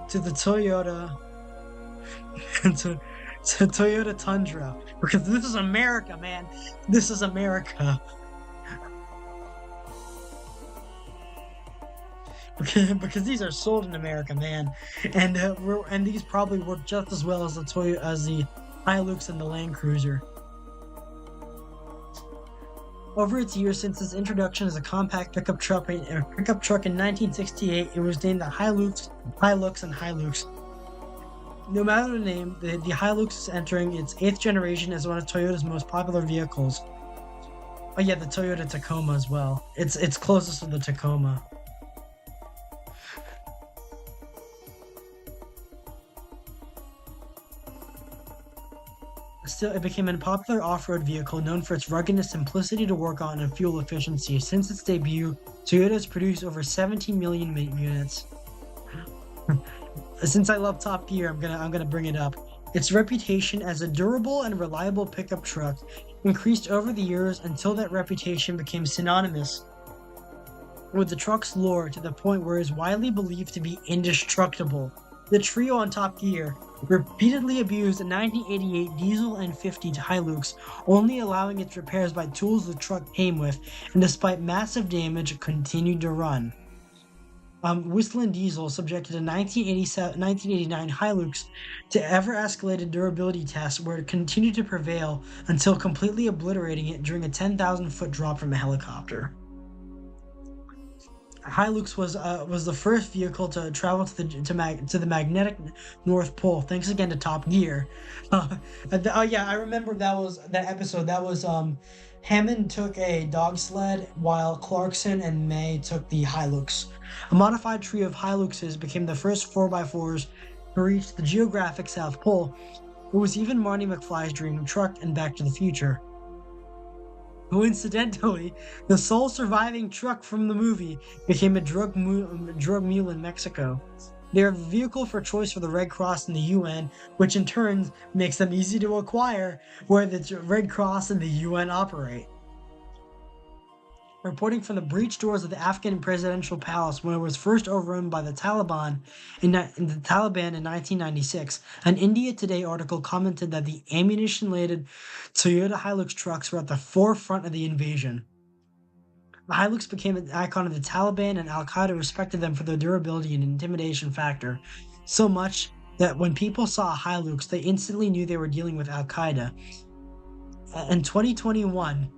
the Toyota, to Toyota Tundra, because this is America, man. This is America. Because these are sold in America, man, and these probably work just as well as the Hilux and the Land Cruiser. Over its years since its introduction as a compact pickup truck in 1968, it was named the Hilux, and Hilux. No matter the name, the Hilux is entering its 8th generation as one of Toyota's most popular vehicles. Oh yeah, the Toyota Tacoma as well. It's closest to the Tacoma. Still, it became a popular off-road vehicle known for its ruggedness, simplicity to work on, and fuel efficiency. Since its debut, Toyota has produced over 17 million units. Since I love Top Gear, I'm gonna bring it up. Its reputation as a durable and reliable pickup truck increased over the years until that reputation became synonymous with the truck's lore to the point where it is widely believed to be indestructible. The trio on Top Gear repeatedly abused a 1988 diesel N50 Hilux, only allowing its repairs by tools the truck came with, and despite massive damage, it continued to run. Whistling Diesel subjected a 1989 Hilux to ever-escalated durability tests where it continued to prevail until completely obliterating it during a 10,000-foot drop from a helicopter. Hilux was the first vehicle to travel to the magnetic North Pole. Thanks again to Top Gear. Oh yeah, I remember that episode. That was Hammond took a dog sled while Clarkson and May took the Hilux. A modified trio of Hiluxes became the first 4x4s to reach the geographic South Pole. It was even Marty McFly's dream truck in Back to the Future. Coincidentally, the sole surviving truck from the movie became a drug mule in Mexico. They are the vehicle for choice for the Red Cross and the UN, which in turn makes them easy to acquire where the Red Cross and the UN operate. Reporting from the breached doors of the Afghan presidential palace when it was first overrun by the Taliban in 1996, an India Today article commented that the ammunition-laden Toyota Hilux trucks were at the forefront of the invasion. The Hilux became an icon of the Taliban, and Al-Qaeda respected them for their durability and intimidation factor, so much that when people saw a Hilux, they instantly knew they were dealing with Al-Qaeda. In 2021,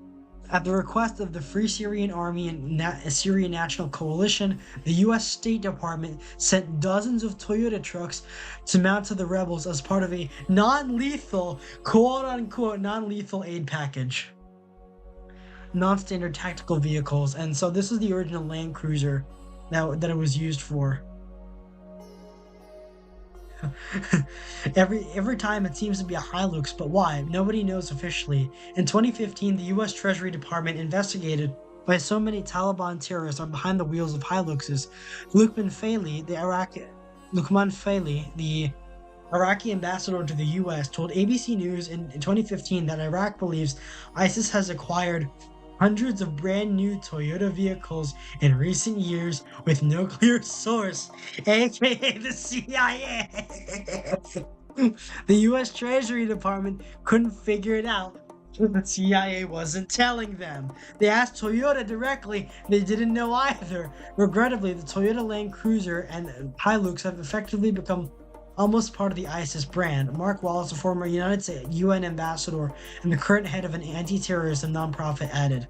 at the request of the Free Syrian Army and Syrian National Coalition, the U.S. State Department sent dozens of Toyota trucks to mount to the rebels as part of a non-lethal, quote-unquote, non-lethal aid package. Non-standard tactical vehicles, and so this is the original Land Cruiser that it was used for. Every time it seems to be a Hilux, but why? Nobody knows officially. In 2015, the U.S. Treasury Department investigated why so many Taliban terrorists are behind the wheels of Hiluxes. Lukman Faili, the Iraqi ambassador to the U.S., told ABC News in 2015 that Iraq believes ISIS has acquired hundreds of brand new Toyota vehicles in recent years with no clear source, aka the CIA. The US Treasury Department couldn't figure it out. The CIA wasn't telling them. They asked Toyota directly, they didn't know either. Regrettably, the Toyota Land Cruiser and Hilux have effectively become almost part of the ISIS brand. Mark Wallace, a former United States UN ambassador and the current head of an anti-terrorism nonprofit, added,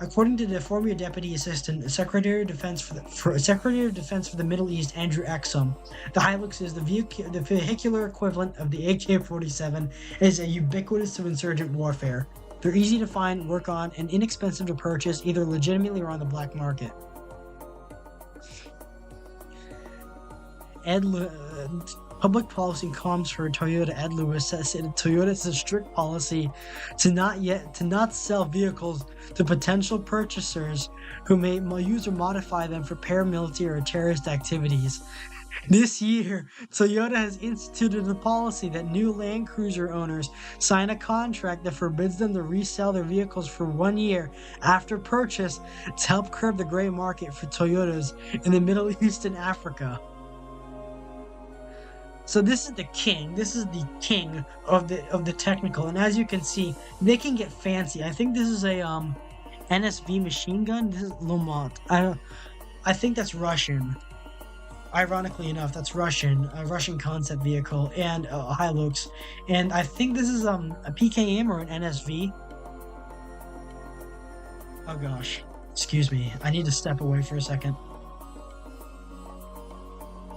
According to the former Deputy Assistant Secretary of Defense Secretary of Defense for the Middle East, Andrew Exum, the Hilux is the vehicular equivalent of the AK-47, is a ubiquitous to insurgent warfare. They're easy to find, work on, and inexpensive to purchase, either legitimately or on the black market. Public policy comms for Toyota. Ed Lewis says that Toyota has a strict policy to not sell vehicles to potential purchasers who may use or modify them for paramilitary or terrorist activities. This year, Toyota has instituted a policy that new Land Cruiser owners sign a contract that forbids them to resell their vehicles for 1 year after purchase to help curb the gray market for Toyotas in the Middle East and Africa. So this is the king. This is the king of the technical, and as you can see, they can get fancy. I think this is a NSV machine gun. This is Lomot. I think that's Russian. Ironically enough, that's Russian. A Russian concept vehicle and a Hilux, and I think this is a PKM or an NSV. Oh gosh, excuse me. I need to step away for a second.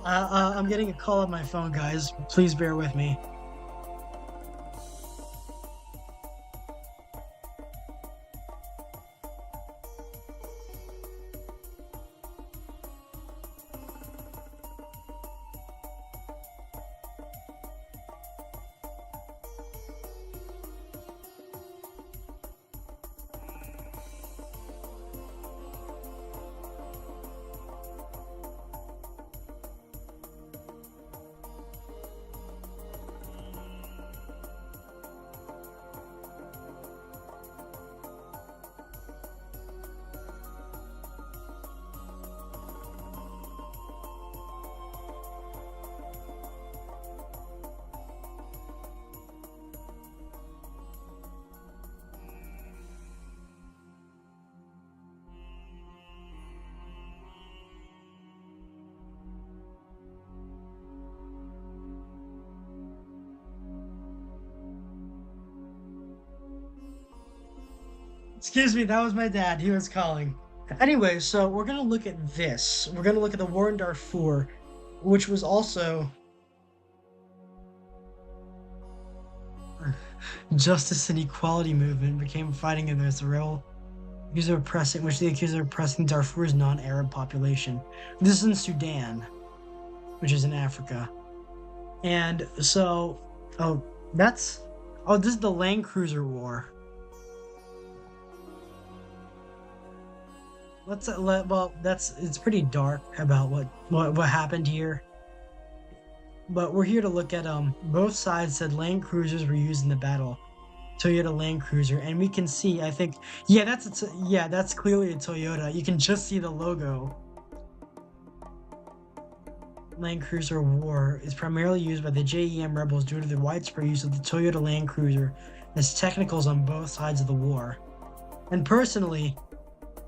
I'm getting a call on my phone, guys. Please bear with me. Excuse me, that was my dad. He was calling. Anyway, so we're gonna look at this. We're gonna look at the war in Darfur, which was also justice and equality movement became fighting against the rebel which they accused of oppressing Darfur's non-Arab population. This is in Sudan, which is in Africa. And so, this is the Land Cruiser War. It's pretty dark about what happened here. But we're here to look at both sides said Land Cruisers were used in the battle. Toyota Land Cruiser, and we can see, I think, that's clearly a Toyota. You can just see the logo. Land Cruiser War is primarily used by the JEM rebels due to the widespread use of the Toyota Land Cruiser as technicals on both sides of the war. And personally,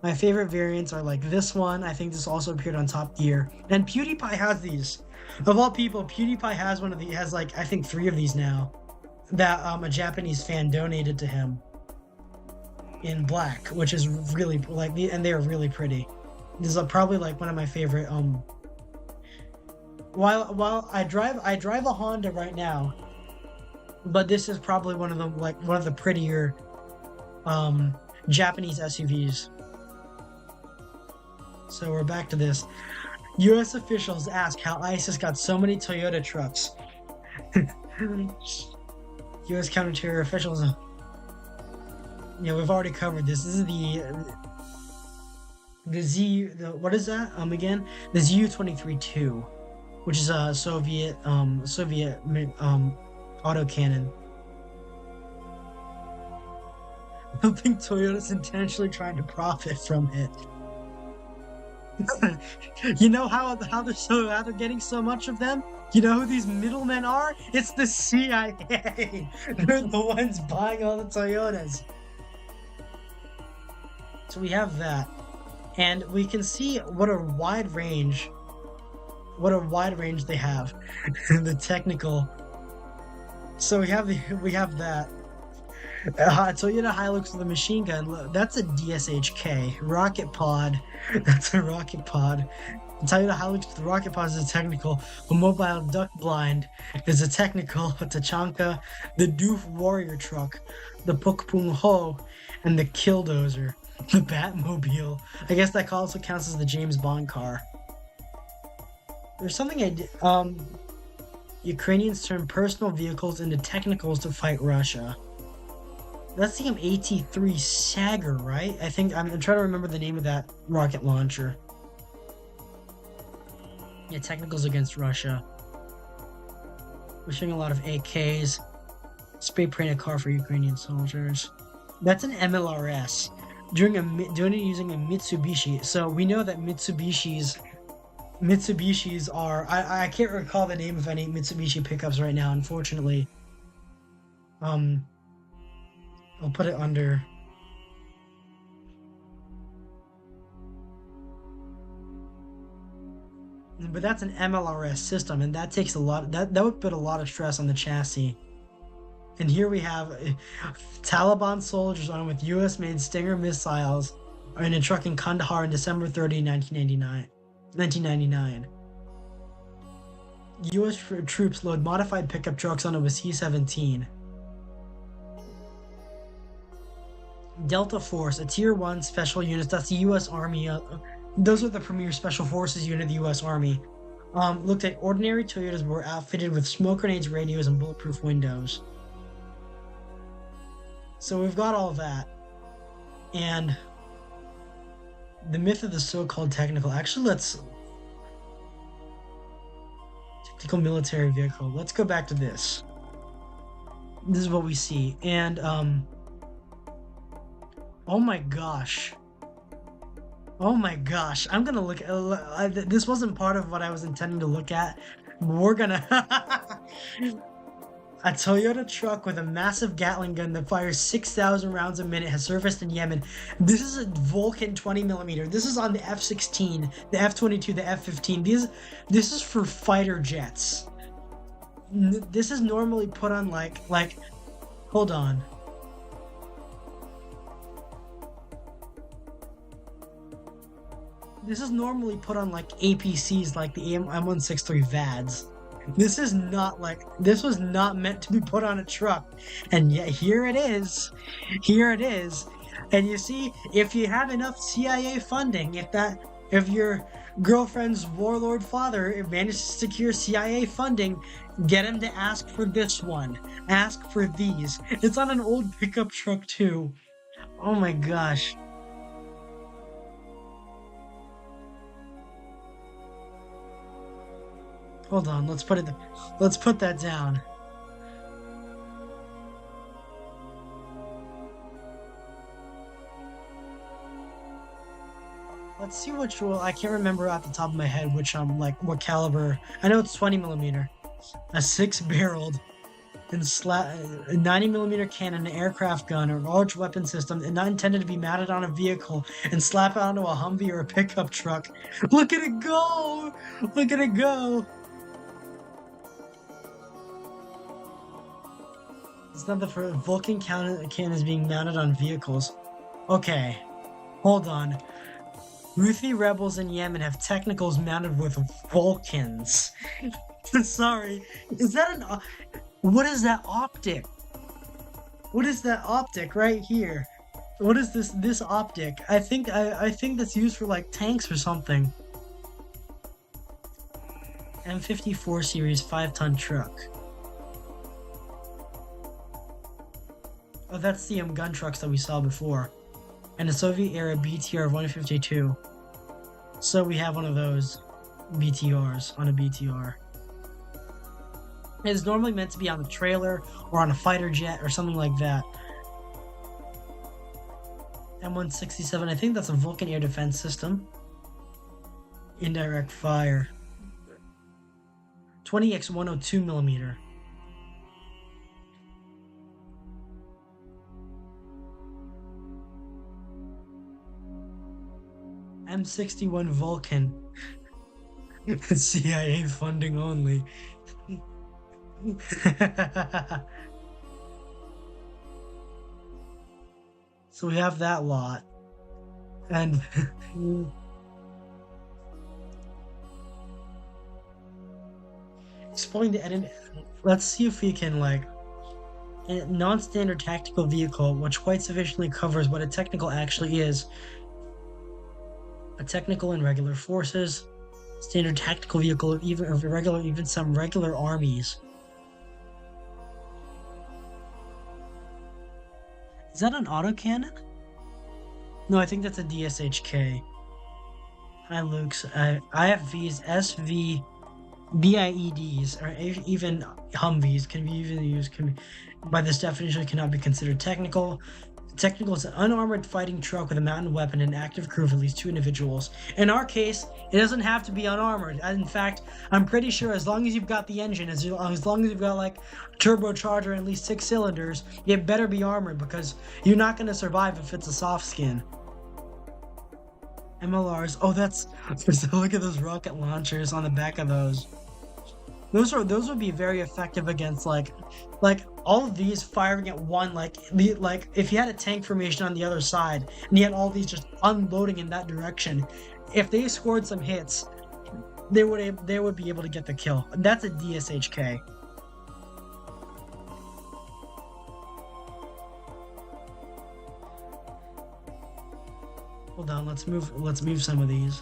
my favorite variants are like this one. I think this also appeared on Top Gear. And PewDiePie has these. Of all people, PewDiePie has one of these. Has like I think 3 of these now. That a Japanese fan donated to him. In black, which is really and they are really pretty. This is probably like one of my favorite. While I drive a Honda right now, but this is probably one of the prettier Japanese SUVs. So we're back to this. U.S. officials ask how ISIS got so many Toyota trucks. U.S. counter-terror officials. We've already covered this. This is what is that? Again, the Zu-23-2, which is a Soviet autocannon. I don't think Toyota's intentionally trying to profit from it. You know how they're getting so much of them? You know who these middlemen are? It's the CIA. They're the ones buying all the Toyotas. So we have that, and we can see what a wide range they have. The technical. So we have that. Toyota Hilux with a machine gun. That's a DSHK. Rocket pod. That's a rocket pod. Toyota Hilux with a rocket pod is a technical. A mobile duck blind is a technical. Tachanka, the Doof Warrior truck, the Pukpung Ho, and the Killdozer. The Batmobile. I guess that also counts as the James Bond car. There's something I did. Ukrainians turn personal vehicles into technicals to fight Russia. That's the AT-3 Sagar, right? I think I'm trying to remember the name of that rocket launcher. Yeah, technicals against Russia. We're showing a lot of AKs. Spray paint a car for Ukrainian soldiers. That's an MLRS. Doing it using a Mitsubishi. So we know that Mitsubishis are. I can't recall the name of any Mitsubishi pickups right now, unfortunately. I'll put it under. But that's an MLRS system, and that takes a lot. That would put a lot of stress on the chassis. And here we have Taliban soldiers armed with U.S.-made Stinger missiles are in a truck in Kandahar on December 30, 1999. U.S. troops load modified pickup trucks onto a C-17. Delta Force, a Tier 1 special unit. That's the U.S. Army. Those are the premier special forces unit of the U.S. Army. Looked at ordinary Toyotas but were outfitted with smoke grenades, radios, and bulletproof windows. So we've got all of that. And the myth of the so-called technical. Actually, technical military vehicle. Let's go back to this. This is what we see. And, oh my gosh. Oh my gosh. I'm gonna look at, this wasn't part of what I was intending to look at. We're gonna, a Toyota truck with a massive Gatling gun that fires 6,000 rounds a minute has surfaced in Yemen. This is a Vulcan 20mm. This is on the F-16, the F-22, the F-15. This is for fighter jets. This is normally put on like, hold on. This is normally put on like APCs, like the M163 VADs. This was not meant to be put on a truck. And yet here it is. Here it is. And you see, if you have enough CIA funding, if your girlfriend's warlord father managed to secure CIA funding, get him to ask for this one. Ask for these. It's on an old pickup truck too. Oh my gosh. Hold on, let's put that down. Let's see which one. I can't remember off the top of my head which what caliber. I know it's 20mm. A 6-barreled and 90mm cannon, an aircraft gun, or large weapon system, and not intended to be mounted on a vehicle and slap it onto a Humvee or a pickup truck. Look at it go! Look at it go! It's not the first. Vulcan cannon is being mounted on vehicles. Okay, hold on. Houthi rebels in Yemen have technicals mounted with Vulcans. Sorry, is that an? What is that optic? What is that optic right here? What is this optic? I think that's used for like tanks or something. M54 series 5-ton truck. Oh, that's the gun trucks that we saw before. And a Soviet-era BTR 152. So we have one of those BTRs on a BTR. It's normally meant to be on a trailer or on a fighter jet or something like that. M167, I think that's a Vulcan air defense system. Indirect fire. 20x 102mm. M61 Vulcan. CIA funding only. So we have that lot. And exploring the enemy. Let's see if we can like a non-standard tactical vehicle, which quite sufficiently covers what a technical actually is. A technical and regular forces, standard tactical vehicle, even some regular armies. Is that an autocannon? No, I think that's a DSHK. Hi, Luke's. IFVs, SV, BIEDs, or even Humvees can be even used. By this definition, cannot be considered technical. Technical is an unarmored fighting truck with a mounted weapon and an active crew of at least 2 individuals. In our case, it doesn't have to be unarmored. In fact, I'm pretty sure as long as you've got the engine, as long as you've got like turbocharger and at least 6 cylinders, it better be armored because you're not going to survive if it's a soft skin. MLRs. Oh, that's look at those rocket launchers on the back of those. Those would be very effective against like all of these firing at one, like if you had a tank formation on the other side and you had all these just unloading in that direction, if they scored some hits, they would be able to get the kill. That's a DSHK. Hold on, let's move some of these.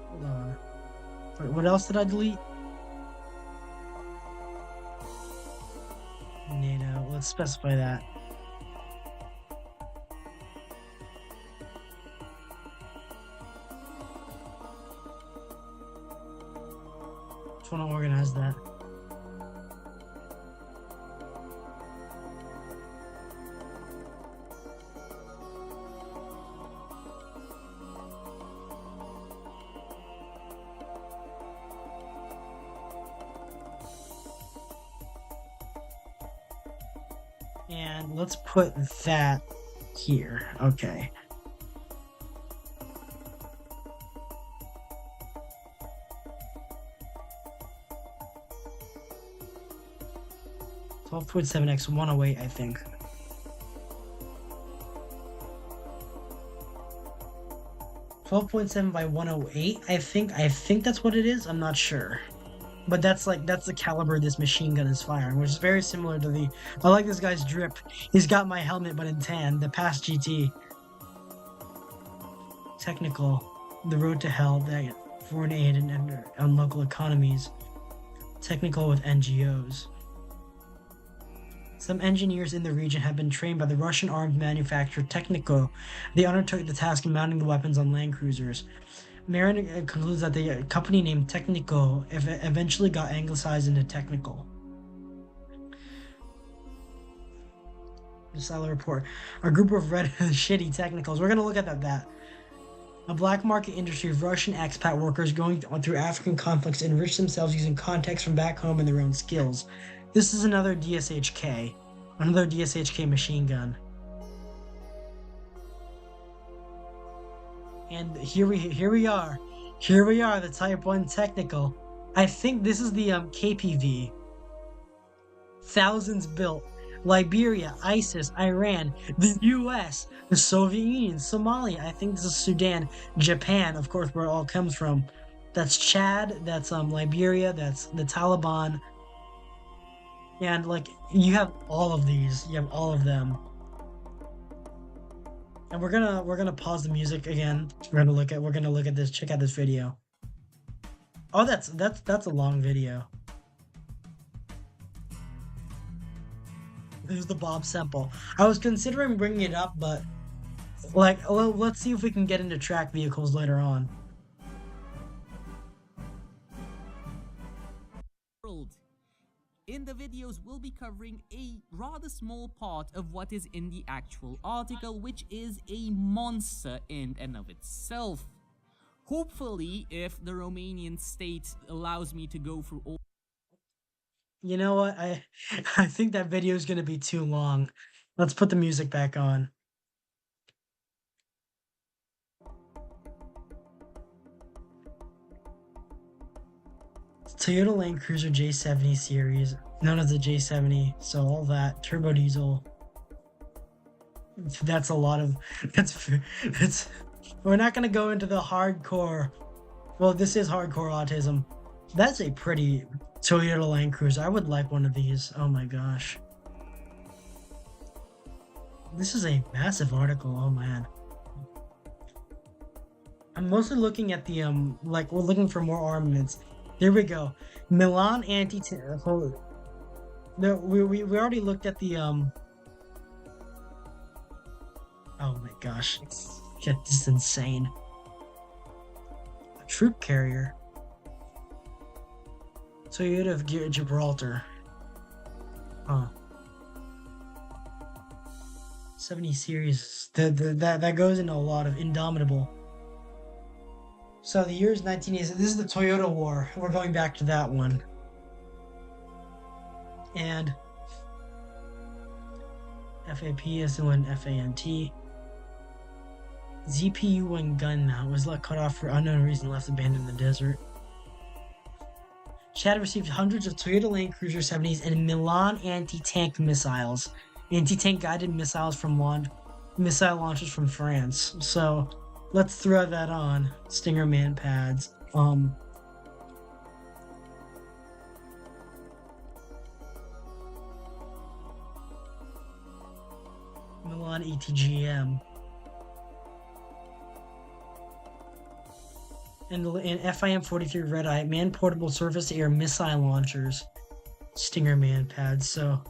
Hold on. Wait, what else did I delete? NATO. Let's specify that. Just want to organize that. And let's put that here. Okay. .7x 108, I think. .7 by 108, I think that's what it is. I'm not sure. But that's the caliber this machine gun is firing, which is very similar to the... I like this guy's drip. He's got my helmet, but in tan. The past GT. Technical. The road to hell. Foreign aid and local economies. Technical with NGOs. Some engineers in the region have been trained by the Russian arms manufacturer Technico. They undertook the task of mounting the weapons on land cruisers. Marin concludes that the company named Technico eventually got anglicized into Technical. The salary report. A group of red shitty technicals. We're going to look at that. A black market industry of Russian expat workers going through African conflicts enrich themselves using contacts from back home and their own skills. This is another DSHK. Another DSHK machine gun. And here we are, the Type 1 Technical. I think this is the KPV. Thousands built. Liberia, ISIS, Iran, the US, the Soviet Union, Somalia, I think this is Sudan, Japan, of course, where it all comes from. That's Chad, that's Liberia, that's the Taliban. And like you have all of these, you have all of them. And we're gonna pause the music again. We're gonna look at this. Check out this video. Oh, that's a long video. There's the Bob sample. I was considering bringing it up, but like, let's see if we can get into track vehicles later on.
In the videos, we'll be covering a rather small part of what is in the actual article, which is a monster in and of itself. Hopefully, if the Romanian state allows me to go through all
You know what? I think that video is gonna be too long. Let's put the music back on. Toyota Land Cruiser J70 series, known as the J70. So all that turbo diesel. That's a lot of that's. We're not gonna go into the hardcore. Well, this is hardcore autism. That's a pretty Toyota Land Cruiser. I would like one of these. Oh my gosh. This is a massive article. Oh man. I'm mostly looking at the like we're looking for more armaments. There we go. Milan anti. No, we already looked at the Oh my gosh. Shit, this is insane. A troop carrier. Toyota of Gibraltar. Huh. 70 series. That goes into a lot of Indomitable. So the year is 1980. This is the Toyota War. We're going back to that one. And FAP is when FANT. ZPU-1 gun mount was cut off for unknown reason, left abandoned in the desert. Chad received hundreds of Toyota Land Cruiser 70s and Milan anti-tank missiles. Anti-tank guided missiles from missile launchers from France. So let's throw that on. Stinger man pads. Milan ATGM. And FIM-43 Red Eye, man portable surface air missile launchers. Stinger man pads, so.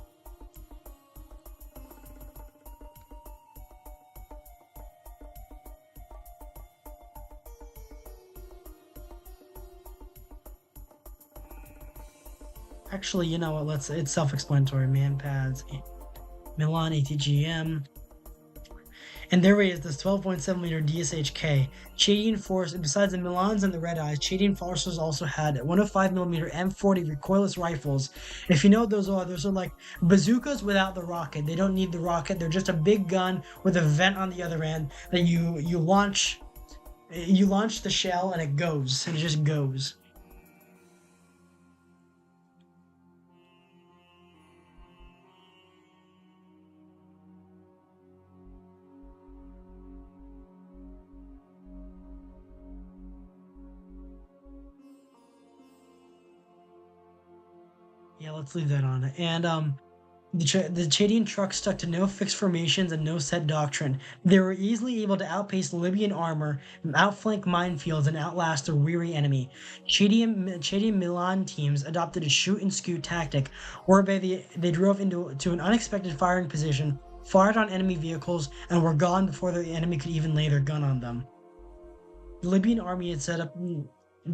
Actually, you know what, it's self-explanatory. Man pads, Milan ATGM. And there he is, this 12.7mm DSHK. Chadian force, besides the Milans and the Red Eyes, Chadian forces also had 105mm M40 recoilless rifles. If you know what those are like bazookas without the rocket. They don't need the rocket. They're just a big gun with a vent on the other end that you launch the shell and it goes. And it just goes. Yeah, let's leave that on. And the Chadian trucks stuck to no fixed formations and no set doctrine. They were easily able to outpace Libyan armor, outflank minefields, and outlast a weary enemy. Chadian Milan teams adopted a shoot and scoot tactic, whereby they drove into an unexpected firing position, fired on enemy vehicles, and were gone before the enemy could even lay their gun on them. The Libyan army had set up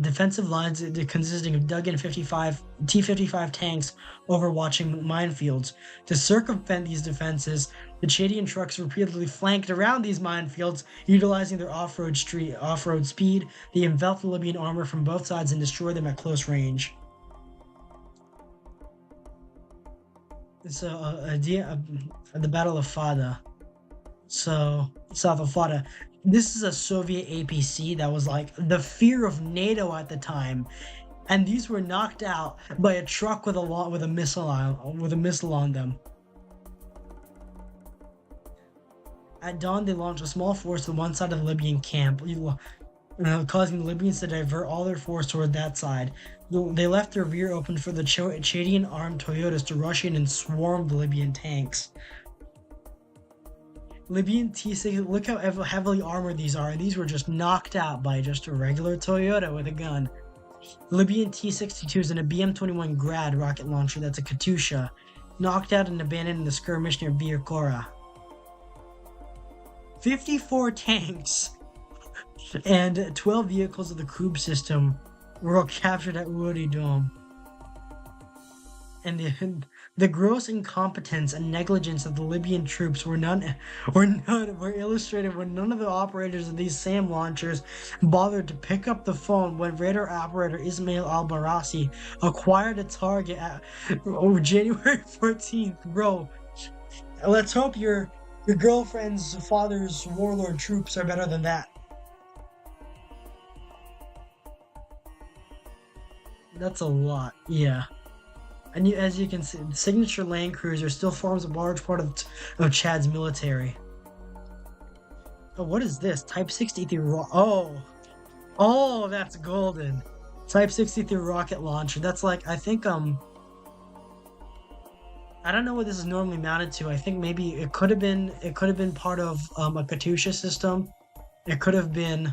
defensive lines consisting of dug-in T-55 tanks overwatching minefields. To circumvent these defenses, the Chadian trucks repeatedly flanked around these minefields, utilizing their off-road speed. They enveloped the Libyan armor from both sides and destroyed them at close range. It's the Battle of Fada. So, south of Fada. This is a Soviet APC that was like the fear of NATO at the time, and these were knocked out by a truck with a missile on them. At dawn, they launched a small force to one side of the Libyan camp, causing the Libyans to divert all their force toward that side. They left their rear open for the Chadian armed Toyotas to rush in and swarm the Libyan tanks. Libyan T6, look how heavily armored these are. These were just knocked out by just a regular Toyota with a gun. Libyan T-62s and a BM-21 Grad rocket launcher, that's a Katyusha, knocked out and abandoned in the skirmish near Viakora. 54 tanks and 12 vehicles of the Krub system were all captured at Wadi Dom. and the gross incompetence and negligence of the Libyan troops were illustrated when none of the operators of these SAM launchers bothered to pick up the phone when radar operator Ismail al-Barasi acquired a target at January 14th. Bro, let's hope your girlfriend's father's warlord troops are better than that. That's a lot, yeah. And as you can see, the signature Land Cruiser still forms a large part of Chad's military. Oh, what is this? Type 63 Oh, that's golden. Type 63 rocket launcher. That's like, I think, I don't know what this is normally mounted to. I think maybe it could have been part of a Katyusha system. It could have been.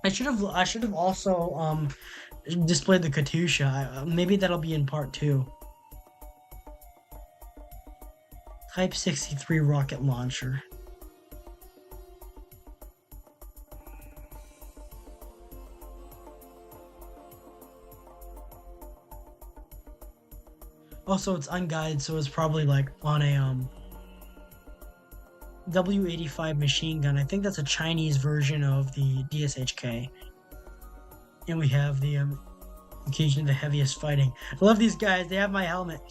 I should have also displayed the Katyusha. Maybe that'll be in part 2. Type 63 rocket launcher. Also, it's unguided, so it's probably like on a W85 machine gun. I think that's a Chinese version of the DSHK. And we have the occasion of the heaviest fighting. I love these guys. They have my helmet.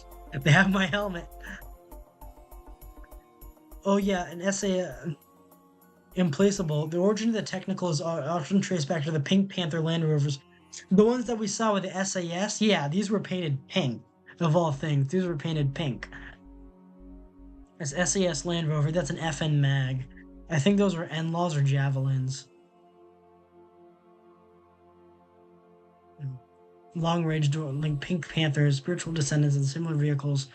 They have my helmet. Oh yeah, an SA implaceable. The origin of the technical is often traced back to the Pink Panther Land Rovers. The ones that we saw with the SAS, yeah, these were painted pink. Of all things, these were painted pink. As SAS Land Rover, that's an FN mag. I think those were NLAWs or Javelins. Long range like Pink Panthers, spiritual descendants of similar vehicles,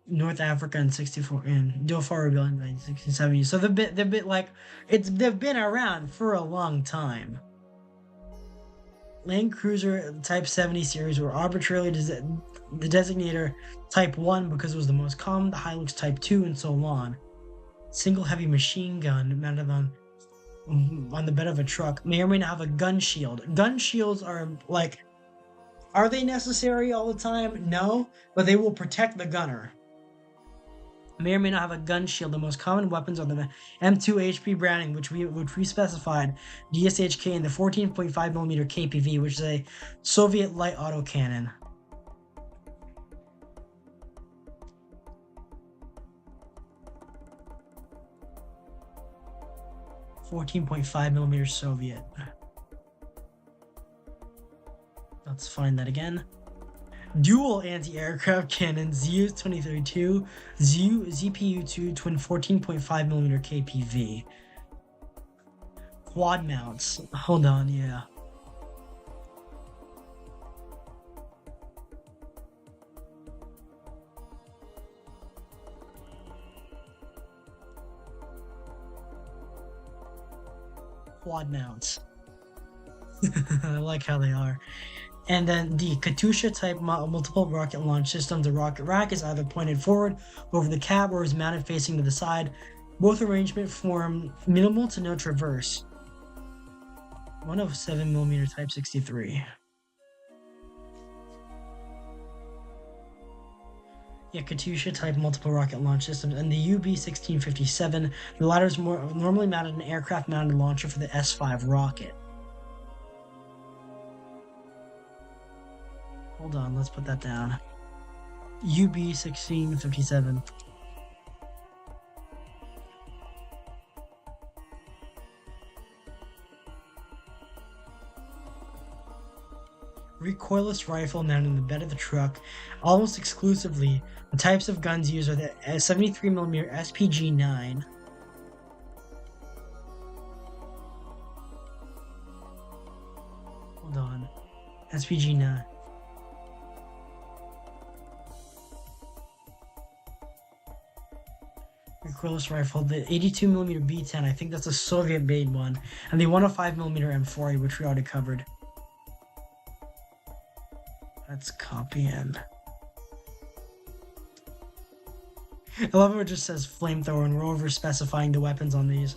North Africa in 64 and Dhofar Rebellion in 1970. So they've been like they've been around for a long time. Land Cruiser Type 70 series were arbitrarily the designator Type 1 because it was the most common, the Hilux Type 2, and so on. Single heavy machine gun mounted on the bed of a truck may or may not have a gun shield. Gun shields are like, are they necessary all the time? No, but they will protect the gunner. May or may not have a gun shield. The most common weapons are the M2 HP Browning, which we specified, DSHK, and the 14.5mm KPV, which is a Soviet light autocannon. .5mm Soviet. Let's find that again. Dual anti-aircraft cannon ZU-2032, ZPU-2 twin 14.5mm KPV. Quad mounts. Hold on, yeah. Quad mounts. I like how they are. And then the Katyusha type multiple rocket launch system, the rocket rack is either pointed forward over the cab or is mounted facing to the side. Both arrangements form minimal to no traverse. 107mm Type 63. Yeah, Katyusha type multiple rocket launch systems, and the UB-1657. The latter is normally mounted an aircraft mounted launcher for the S5 rocket. Hold on, let's put that down. UB-1657. Recoilless rifle mounted in the bed of the truck. Almost exclusively, the types of guns used are the 73mm SPG-9. Hold on. SPG-9. Recoilless rifle, the 82mm B10, I think that's a Soviet-made one, and the 105mm M40, which we already covered. Let's copy in. I love how it just says flamethrower, and we're over specifying the weapons on these.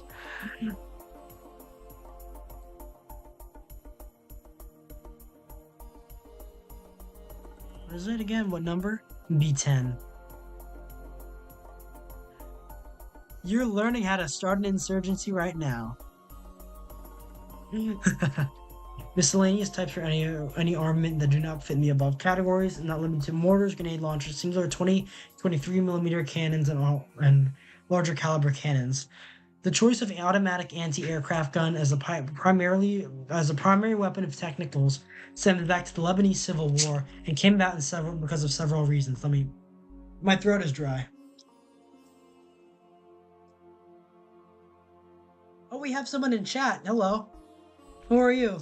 What is it again? What number? B10. You're learning how to start an insurgency right now. Miscellaneous types for any armament that do not fit in the above categories, not limited to mortars, grenade launchers, singular 20, 23mm cannons, and larger caliber cannons. The choice of automatic anti-aircraft gun as a primary weapon of technicals stemmed back to the Lebanese Civil War and came about because of several reasons. My throat is dry. Oh, we have someone in chat. Hello. Who are you?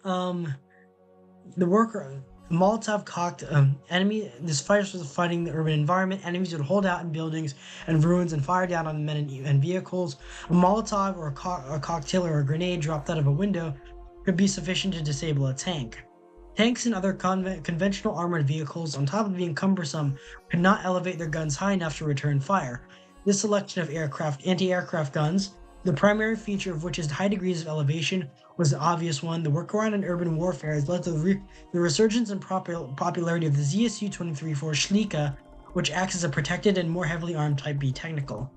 The worker Molotov cocked enemy. This fighters was fighting the urban environment. Enemies would hold out in buildings and ruins and fire down on men and vehicles. A Molotov or a cocktail or a grenade dropped out of a window could be sufficient to disable a tank. Tanks and other conventional armored vehicles, on top of being cumbersome, could not elevate their guns high enough to return fire. This selection of anti-aircraft guns, the primary feature of which is high degrees of elevation, was an obvious one. The workaround in urban warfare has led to the resurgence and popularity of the ZSU-23-4 Schlieke, which acts as a protected and more heavily armed Type B technical.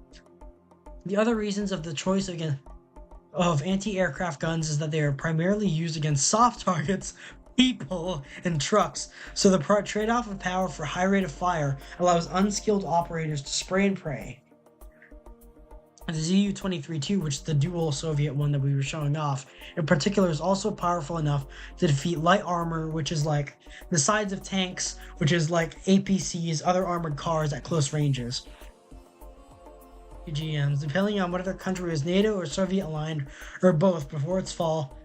The other reasons of the choice of anti-aircraft guns is that they are primarily used against soft targets, people, and trucks, so the trade-off of power for high rate of fire allows unskilled operators to spray and pray. The ZU-23-2, which is the dual Soviet one that we were showing off, in particular is also powerful enough to defeat light armor, which is like the sides of tanks, which is like APCs, other armored cars at close ranges. PGMs, depending on whether the country is NATO or Soviet aligned, or both before its fall,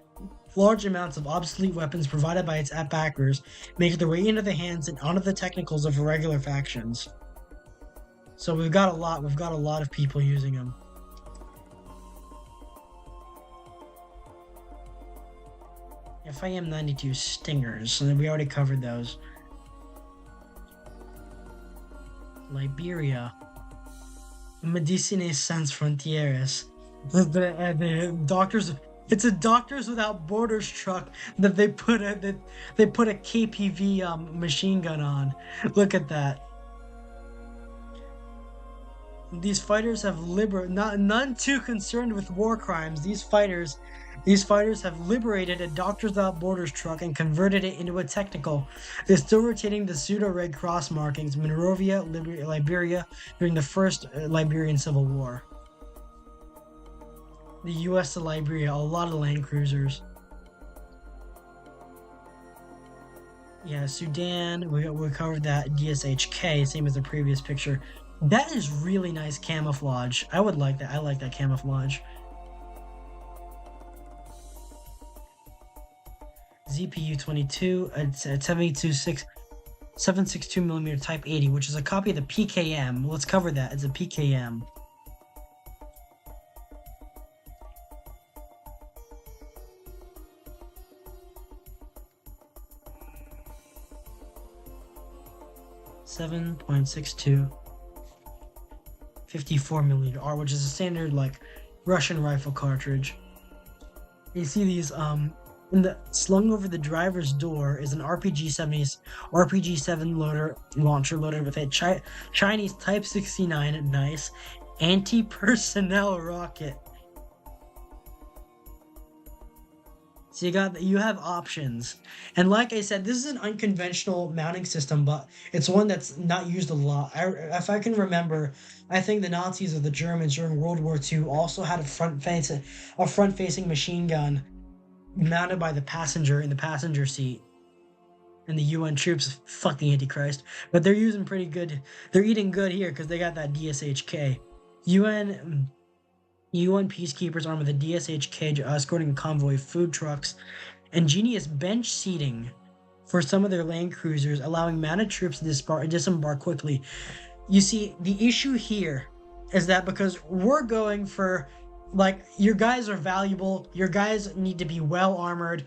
large amounts of obsolete weapons provided by its backers make their way into the hands and onto the technicals of irregular factions. So we've got a lot of people using them. FIM-92 Stingers, so we already covered those. Liberia. Medicines Sans Frontieres. The doctors. It's a Doctors Without Borders truck that they put a KPV machine gun on. Look at that. These fighters have none too concerned with war crimes. These fighters have liberated a Doctors Without Borders truck and converted it into a technical. They're still retaining the pseudo-Red Cross markings, Monrovia, Liberia, during the first Liberian Civil War. The U.S. to Liberia, a lot of land cruisers. Yeah, Sudan, we covered that. DSHK, same as the previous picture. That is really nice camouflage. I would like that. I like that camouflage. ZPU-22, it's a 7.62mm Type 80, which is a copy of the PKM. Let's cover that. It's a PKM. .62 54mm R, which is a standard like Russian rifle cartridge. You see these slung over the driver's door is an RPG-7 launcher loaded with a Chinese Type 69 nice anti-personnel rocket. So you have options, and like I said, this is an unconventional mounting system, but it's one that's not used a lot. If I can remember, I think the Nazis or the Germans during World War II also had a front-facing machine gun mounted by the passenger in the passenger seat. And the UN troops, fuck the Antichrist, but they're using pretty good. They're eating good here because they got that DSHK. UN peacekeepers armed with a DSHK escorting a convoy of food trucks, ingenious bench seating for some of their land cruisers, allowing mounted troops to disembark quickly. You see, the issue here is that because we're going for, like, your guys are valuable, your guys need to be well armored,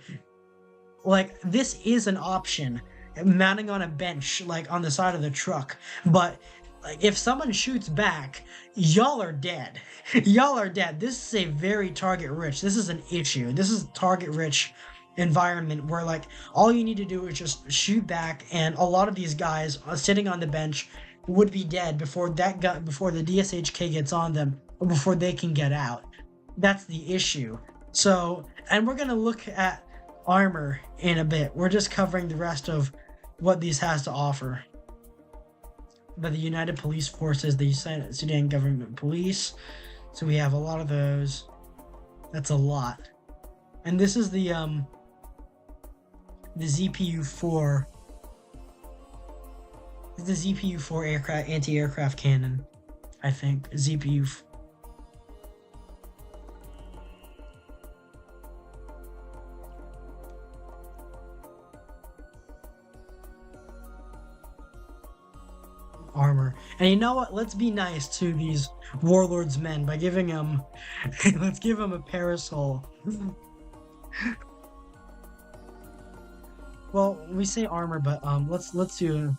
like, this is an option, mounting on a bench, like, on the side of the truck, but like, if someone shoots back, y'all are dead. Y'all are dead. This is a very target rich. This is an issue. This is target rich environment where like all you need to do is just shoot back, and a lot of these guys sitting on the bench would be dead before before the DSHK gets on them or before they can get out. That's the issue. So, and we're gonna look at armor in a bit. We're just covering the rest of what these has to offer. But the United Police Forces, the Sudan Government Police. So we have a lot of those. That's a lot. And this is the ZPU-4. The ZPU-4 aircraft anti-aircraft cannon, I think. ZPU. Armor. And you know what? Let's be nice to these warlords men by giving them let's give them a parasol. Well, we say armor, but let's do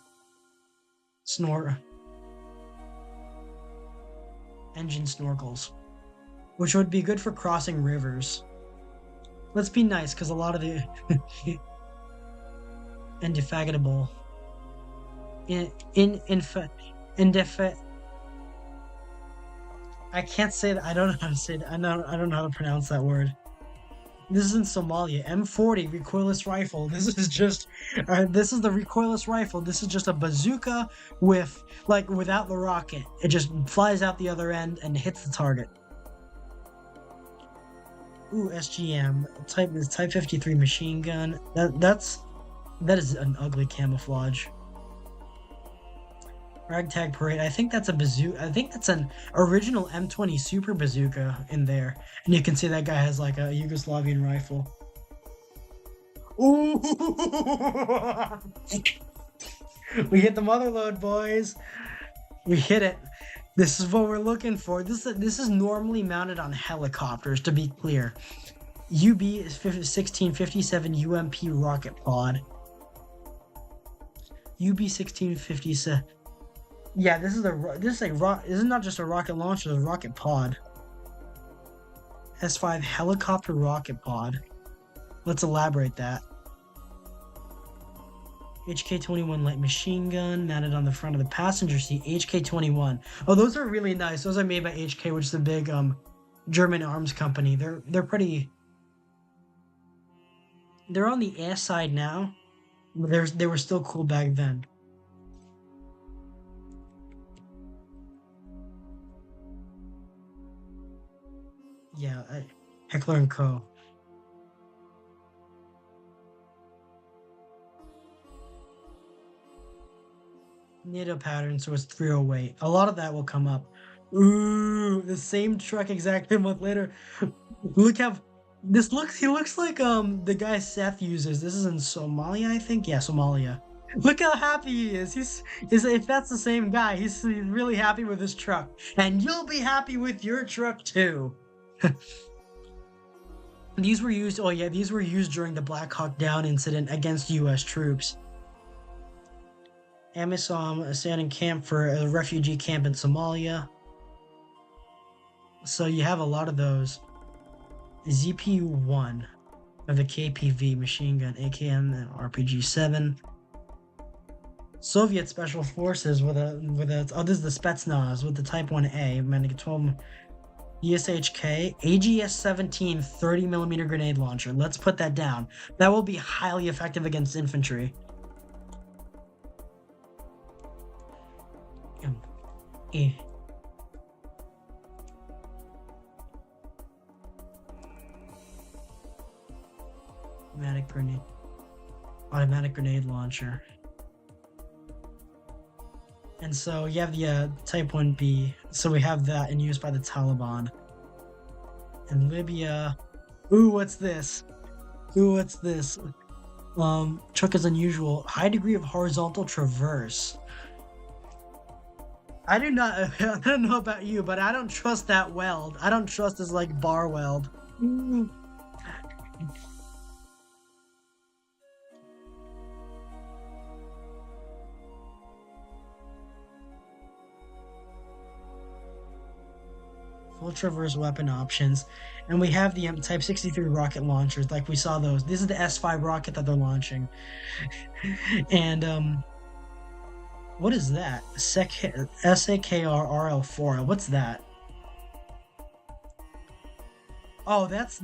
engine snorkels, which would be good for crossing rivers. Let's be nice, because a lot of the indefatigable I can't say that. I don't know how to say that. I don't know how to pronounce that word. This is in Somalia. M40 recoilless rifle. This is just this is the recoilless rifle. This is just a bazooka with without the rocket. It just flies out the other end and hits the target. Ooh, SGM type 53 machine gun. That is an ugly camouflage. Ragtag Parade. I think that's a bazooka. I think that's an original M20 Super Bazooka in there. And you can see that guy has like a Yugoslavian rifle. Ooh! We hit the mother load, boys. We hit it. This is what we're looking for. This is normally mounted on helicopters, to be clear. UB is 1657 UMP rocket pod. UB 1657. Yeah, this is not just a rocket launcher, it's a rocket pod. S5 helicopter rocket pod. Let's elaborate that. HK-21 light machine gun mounted on the front of the passenger seat. HK-21. Oh, those are really nice. Those are made by HK, which is a big German arms company. They're pretty. They're on the ass side now. But they were still cool back then. Yeah, Heckler & Co. NATO pattern, so it's 308. A lot of that will come up. Ooh, the same truck exactly a month later. Look how this looks. He looks like the guy Seth uses. This is in Somalia, I think. Yeah, Somalia. Look how happy he is. If that's the same guy, he's really happy with his truck. And you'll be happy with your truck too. These were used during the Black Hawk Down incident against US troops. Amisom standing camp for a refugee camp in Somalia. So you have a lot of those. ZPU-1 of the KPV machine gun, AKM and RPG-7. Soviet Special Forces with a this is the Spetsnaz with the Type 1A, Manic 12 ESHK, AGS-17 30mm grenade launcher. Let's put that down. That will be highly effective against infantry. Automatic grenade launcher. And so you have the Type 1B. So we have that in use by the Taliban. In Libya. Ooh, what's this? Truck is unusual. High degree of horizontal traverse. I don't know about you, but I don't trust that weld. I don't trust this like bar weld. full traverse weapon options, and we have the Type 63 rocket launchers, like we saw those. This is the S5 rocket that they're launching. And what is that? SAKR RL4. What's that? Oh, that's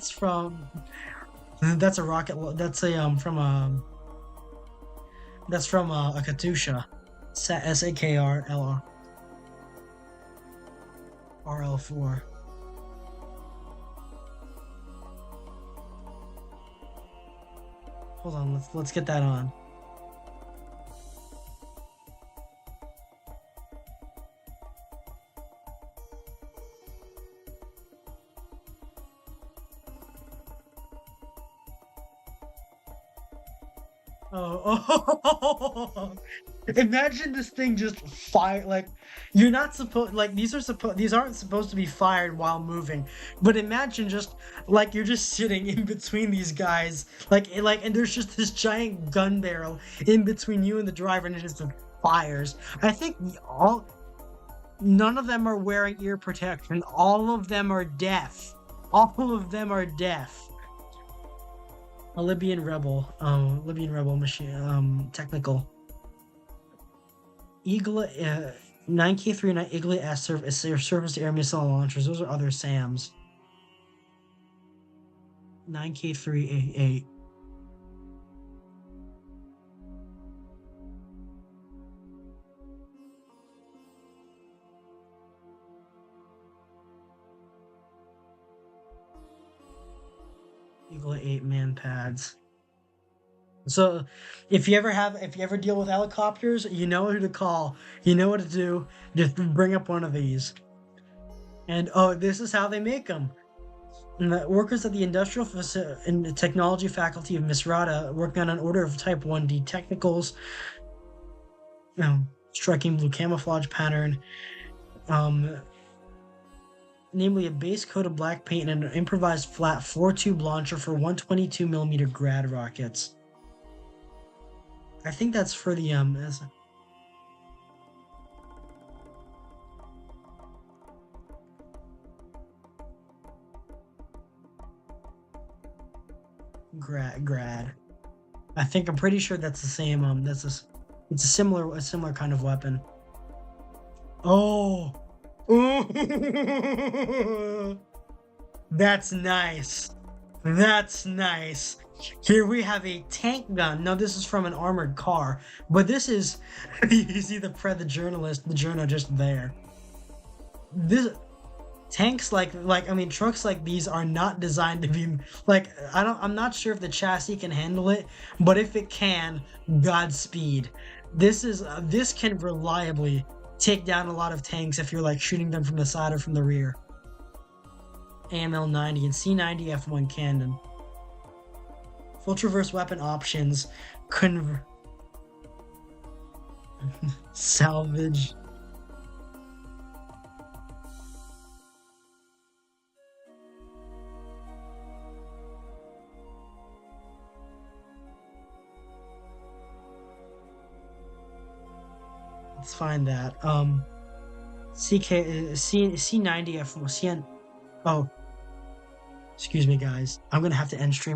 from that's a rocket. That's a that's from a Katusha. SAKR RL4. Hold on, let's get that on. Oh. Imagine this thing just fire, like, you're not supposed, like, these aren't supposed to be fired while moving, but imagine just like you're just sitting in between these guys, and there's just this giant gun barrel in between you and the driver, and it just fires. I think none of them are wearing ear protection. All of them are deaf. All of them are deaf. A Libyan rebel machine, technical. Eagle, 9K39 Eagle S surface-to-air missile launchers. Those are other SAMs. 9K38. Eagle 8-man pads. So, if you ever deal with helicopters, you know who to call. You know what to do. Just bring up one of these. And this is how they make them. And the workers at the Industrial and Technology Faculty of Misrata working on an order of Type 1D technicals. Striking blue camouflage pattern. Namely a base coat of black paint and an improvised flat 4-tube launcher for 122mm grad rockets. I think that's for the grad. I'm pretty sure that's the same. It's a similar kind of weapon. Oh. That's nice. That's nice. Here we have a tank gun. Now this is from an armored car, but this is you see the journal just there. This tanks trucks like these are not designed to be I'm not sure if the chassis can handle it, but if it can, Godspeed. This can reliably take down a lot of tanks if you're shooting them from the side or from the rear. AML-90 and C-90 F1 cannon. Full traverse weapon options. Salvage. Let's find that. C90 F1. Excuse me, guys. I'm gonna have to end stream.